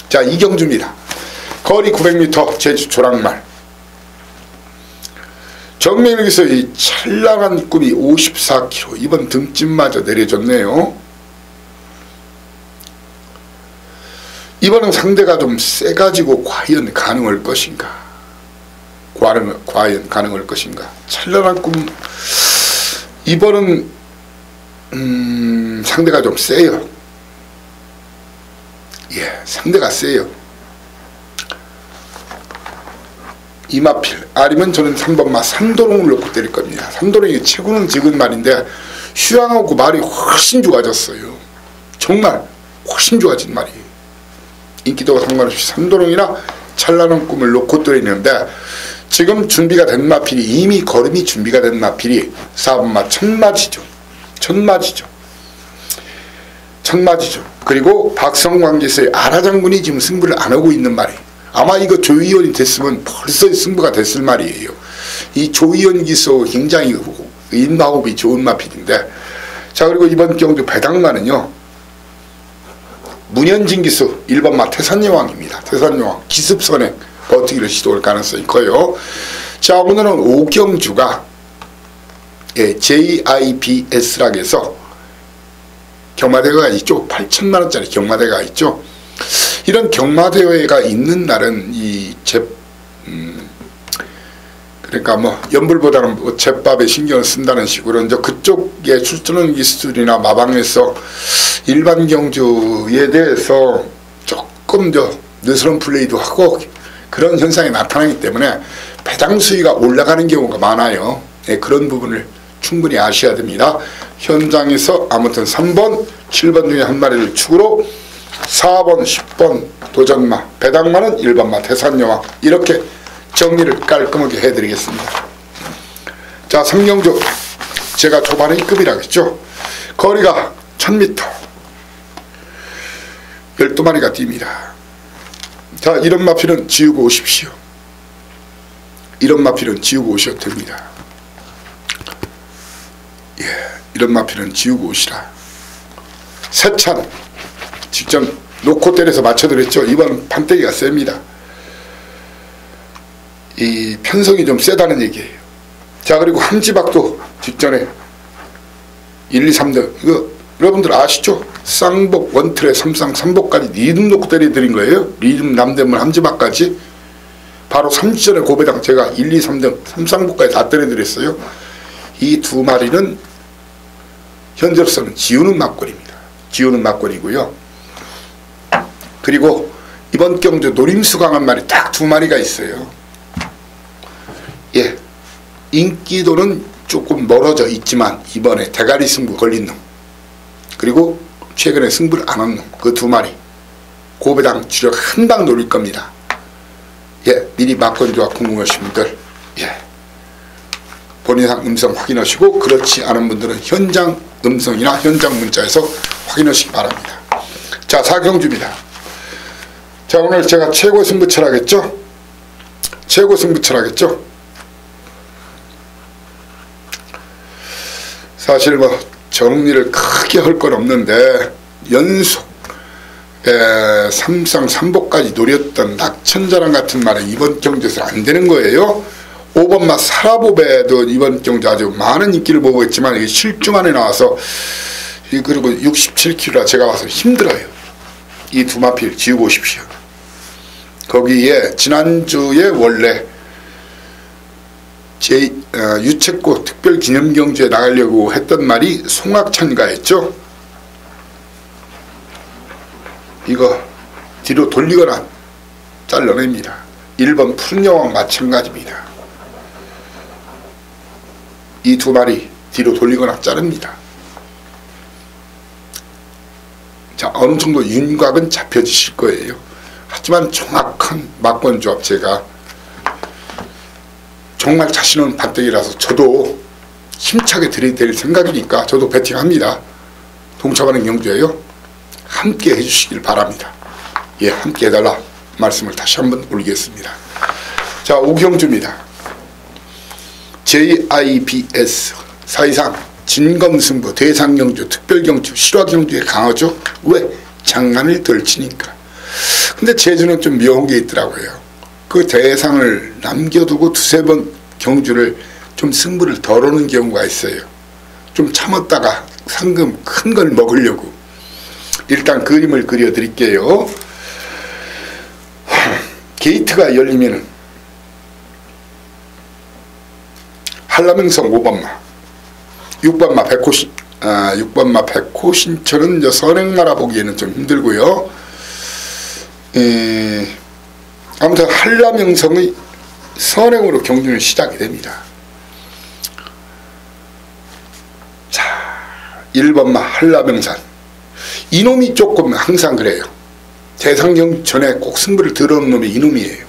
자, 이경주입니다. 거리 900m 제주 조랑말. 정면에서 이 찬란한 꿈이 54km. 이번 등짐마저 내려졌네요. 이번은 상대가 좀 세가지고 과연 가능할 것인가? 과연 가능할 것인가? 찬란한 꿈. 이번은 상대가 좀 세요. 예, 상대가 세요. 이마필 아니면 저는 3번마 산도롱을 놓고 때릴 겁니다. 산도롱이 최고는 지금 말인데 휴양하고 말이 훨씬 좋아졌어요. 정말 훨씬 좋아진 말이에요. 인기도가 상관없이 산도롱이나 찬란한 꿈을 놓고 때리는데 지금 준비가 된 마필이 이미 걸음이 준비가 된 마필이 4번마 천마지죠. 그리고 박성광기수의 아라장군이 지금 승부를 안 하고 있는 말이에요. 아마 이거 조의원이 됐으면 벌써 승부가 됐을 말이에요. 이 조의원 기수 굉장히 인마호흡이 좋은 마필인데 자, 그리고 이번 경주 배당마는요 문현진 기수 1번마 태산여왕입니다. 태산여왕 기습선행 버티기를 시도할 가능성이 커요. 자, 오늘은 오경주가 JIBS라고 해서 경마대회가 있죠. 8천만원짜리 경마대회가 있죠. 이런 경마대회가 있는 날은 그러니까 뭐 연불보다는 뭐 제밥에 신경을 쓴다는 식으로 이제 그쪽에 출전하는 기수들이나 마방에서 일반 경주에 대해서 조금 더 느스러운 플레이도 하고 그런 현상이 나타나기 때문에 배당 수위가 올라가는 경우가 많아요. 네, 그런 부분을 충분히 아셔야 됩니다. 현장에서 아무튼 3번, 7번 중에 한 마리를 축으로 4번, 10번 도전마, 배당마는 1번마 태산여왕 이렇게 정리를 깔끔하게 해드리겠습니다. 자, 삼경주 제가 초반에 급이라고 했죠. 거리가 1000m 12마리가 뜁니다. 자, 이런 마필은 지우고 오십시오. 이런 마필은 지우고 오셔도 됩니다. 예, 이런 마필은 지우고 오시라. 세찬 직접 놓고 때려서 맞춰드렸죠. 이번 판때기가 셉니다. 이 편성이 좀 세다는 얘기예요. 자, 그리고 함지박도 직전에 1, 2, 3등 이거 여러분들 아시죠? 쌍복 원틀에 3쌍 3복까지 리듬 놓고 때려드린 거예요. 리듬 남대문 함지박까지 바로 3지전의 고배당 제가 1, 2, 3등 3쌍복까지 다 때려드렸어요. 이 두 마리는 현재로서는 지우는 막걸리입니다. 지우는 막걸리고요. 그리고 이번 경주 노림수 강한 마리 딱 두 마리가 있어요. 예, 인기도는 조금 멀어져 있지만 이번에 대가리 승부 걸린 놈 그리고 최근에 승부를 안 한 놈 그 두 마리 고배당 주력 한 방 노릴 겁니다. 예, 미리 막건조와 궁금하신 분들 예, 본인상 음성 확인하시고 그렇지 않은 분들은 현장 음성이나 현장 문자에서 확인하시기 바랍니다. 자, 4경주입니다. 자, 오늘 제가 최고 승부 철하겠죠? 최고 승부 철하겠죠? 사실 뭐 정리를 크게 할 건 없는데 연속 3쌍 3복까지 노렸던 낙천자랑 같은 말은 이번 경주에서 안 되는 거예요. 5번마 사라보배도 이번 경주 아주 많은 인기를 보고 있지만 이게 실중안에 나와서 그리고 67kg라 제가 와서 힘들어요. 이 두 마필 지우고 오십시오. 거기에 지난주에 원래 유채꽃 특별기념경주에 나가려고 했던 말이 송악천가였죠. 이거 뒤로 돌리거나 잘라냅니다. 1번 푸른여왕 마찬가지입니다. 이 두 마리 뒤로 돌리거나 자릅니다. 자, 어느 정도 윤곽은 잡혀지실 거예요. 하지만 정확한 막권조합 제가 정말 자신 없는 판때기라서 저도 힘차게 들이댈 생각이니까 저도 배팅합니다. 동참하는 경주예요. 함께 해주시길 바랍니다. 예, 함께 해달라 말씀을 다시 한번 올리겠습니다. 자, 오경주입니다. JIBS 사이상 진검승부 대상경주 특별경주 실화경주에 강하죠. 왜? 장난을 덜 치니까. 근데 제주는 좀 묘한 게 있더라고요. 그 대상을 남겨두고 두세 번 경주를 좀 승부를 덜어오는 경우가 있어요. 좀 참았다가 상금 큰 걸 먹으려고. 일단 그림을 그려드릴게요. 게이트가 열리면은 한라명성 5번마 6번마 백호신천은 선행마라 보기에는 좀 힘들고요. 아무튼 한라명성의 선행으로 경주는 시작이 됩니다. 자, 1번마 한라명산 이놈이 조금 항상 그래요. 대상경 전에 꼭 승부를 들어오는 놈이 이놈이에요.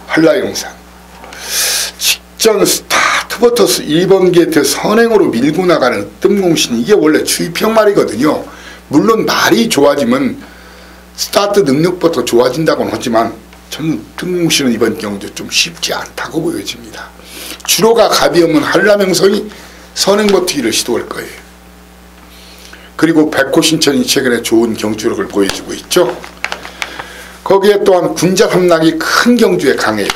한라명산 직전 스타트부터 1번 게이트 선행으로 밀고 나가는 뜸공신 이게 원래 추입형 말이거든요. 물론 말이 좋아지면 스타트 능력부터 좋아진다고는 하지만 저는 뜸공신은 이번 경주 좀 쉽지 않다고 보여집니다. 주로가 가비 없는 한라명성이 선행 버티기를 시도할 거예요. 그리고 백호신천이 최근에 좋은 경주력을 보여주고 있죠. 거기에 또한 군자 삼락이 큰 경주에 강해요.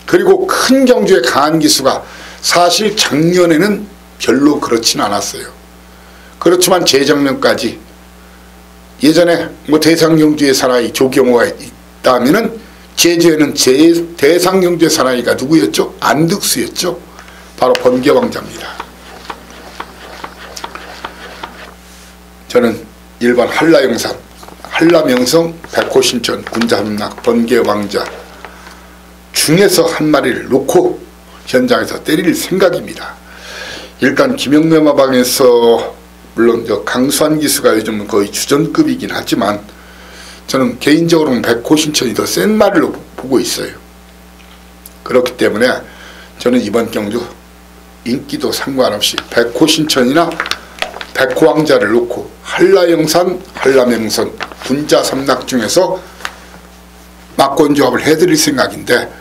그리고 큰 경주에 강한 기수가 사실 작년에는 별로 그렇진 않았어요. 그렇지만 재작년까지 예전에 뭐 대상경주의 사나이 조경호가 있다면은 제주에는 대상경주의 사나이가 누구였죠? 안득수였죠. 바로 번개왕자입니다. 저는 일반 한라영산, 한라명성, 백호신천, 군자삼락, 번개왕자 중에서 한 마리를 놓고 현장에서 때릴 생각입니다. 일단 김영매마방에서 물론 저 강수한 기수가 요즘은 거의 주전급이긴 하지만 저는 개인적으로는 백호신천이 더 센 말로 보고 있어요. 그렇기 때문에 저는 이번 경주 인기도 상관없이 백호신천이나 백호왕자를 놓고 한라영산, 한라명선, 군자삼락 중에서 막권조합을 해드릴 생각인데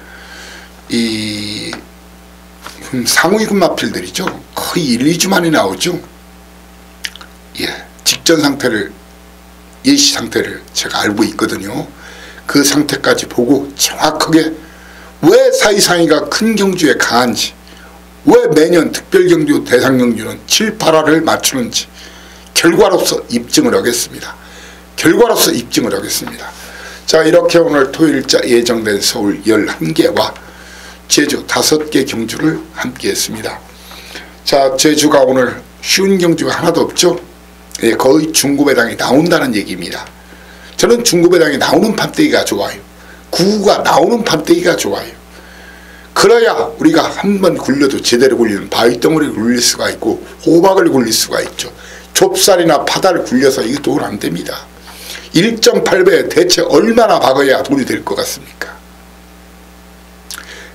이 상위급 마필들이죠. 거의 1, 2주 만에 나오죠. 예, 직전 상태를 예시 상태를 제가 알고 있거든요. 그 상태까지 보고 정확하게 왜 사이상이가 큰 경주에 강한지, 왜 매년 특별경주 대상경주는 7, 8화를 맞추는지 결과로서 입증을 하겠습니다. 결과로서 입증을 하겠습니다. 자, 이렇게 오늘 토요일자 예정된 서울 11개와 제주 5개 경주를 함께 했습니다. 자, 제주가 오늘 쉬운 경주가 하나도 없죠. 예, 거의 중구배당이 나온다는 얘기입니다. 저는 중구배당이 나오는 판때기가 좋아요. 구구가 나오는 판때기가 좋아요. 그래야 우리가 한 번 굴려도 제대로 굴리는 바위덩어리를 굴릴 수가 있고 호박을 굴릴 수가 있죠. 좁쌀이나 파다를 굴려서 이거 돈 안 됩니다. 1.8배 대체 얼마나 박아야 돈이 될 것 같습니까?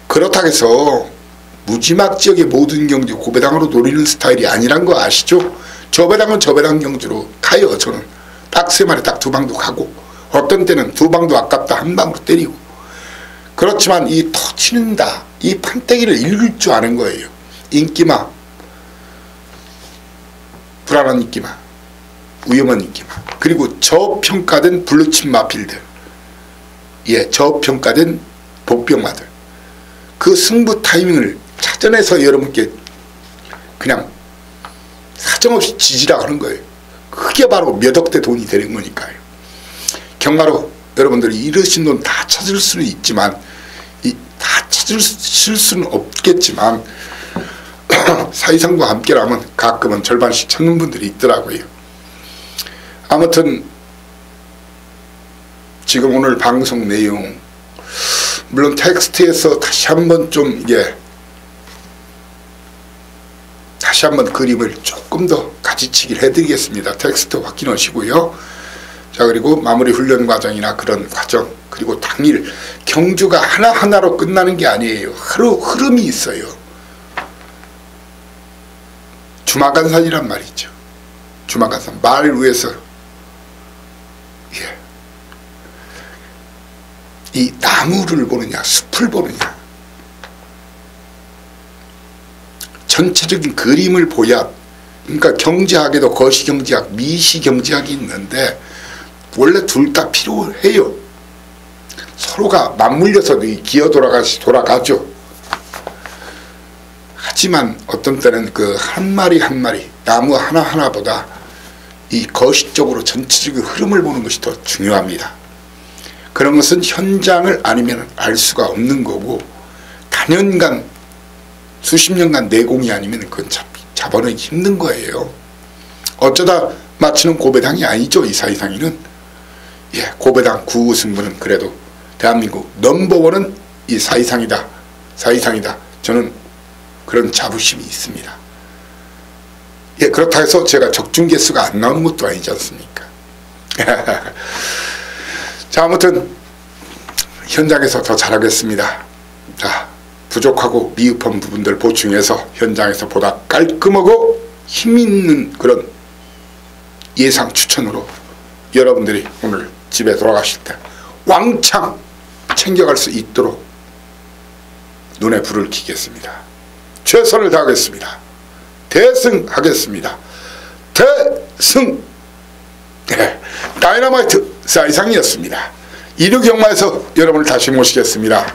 그렇다고 해서 무지막 지역의 모든 경주 고배당으로 노리는 스타일이 아니란 거 아시죠? 저배당은 저배당 경주로 가요. 저는 딱 3마리 딱 2방도 가고 어떤 때는 2방도 아깝다 1방으로 때리고. 그렇지만 이 터치는다 이 판때기를 읽을 줄 아는 거예요. 인기마, 불안한 인기마, 위험한 인기마, 그리고 저평가된 블루칩 마필들, 예, 저평가된 복병마들, 그 승부 타이밍을 찾아내서 여러분께 그냥 사정없이 지지라 하는 거예요. 그게 바로 몇 억대 돈이 되는 거니까요. 경마로 여러분들이 이러신 돈 다 찾을 수는 있지만 다 찾을 수는 없겠지만 사이상과 함께라면 가끔은 절반씩 찾는 분들이 있더라고요. 아무튼 지금 오늘 방송 내용 물론 텍스트에서 다시 한번 좀 이게 다시 한번 그림을 조금 더 가지치기를 해드리겠습니다. 텍스트 확인하시고요. 자, 그리고 마무리 훈련 과정이나 그런 과정, 그리고 당일 경주가 하나하나로 끝나는 게 아니에요. 하루 흐름이 있어요. 주마간산이란 말이죠. 주마간산, 말 위에서 예. 이 나무를 보느냐 숲을 보느냐 전체적인 그림을 보야, 그러니까 경제학에도 거시경제학, 미시경제학이 있는데 원래 둘 다 필요해요. 서로가 맞물려서 기어 돌아가죠. 하지만 어떤 때는 그 한 마리 한 마리 나무 하나하나보다 이 거시적으로 전체적인 흐름을 보는 것이 더 중요합니다. 그런 것은 현장을 아니면 알 수가 없는 거고 단연간 수십 년간 내공이 아니면 그건 잡아내기 힘든 거예요. 어쩌다 맞추는 고배당이 아니죠. 이 사이상이는. 예, 고배당 구승부는 그래도 대한민국 넘버원은 이 사이상이다. 사이상이다. 저는 그런 자부심이 있습니다. 예, 그렇다 해서 제가 적중 개수가 안 나오는 것도 아니지 않습니까? 자, 아무튼 현장에서 더 잘하겠습니다. 자, 부족하고 미흡한 부분들 보충해서 현장에서 보다 깔끔하고 힘있는 그런 예상 추천으로 여러분들이 오늘 집에 돌아가실 때 왕창 챙겨갈 수 있도록 눈에 불을 켜겠습니다. 최선을 다하겠습니다. 대승하겠습니다. 대승. 네, 다이너마이트 사이상이었습니다. 이류경마에서 여러분을 다시 모시겠습니다.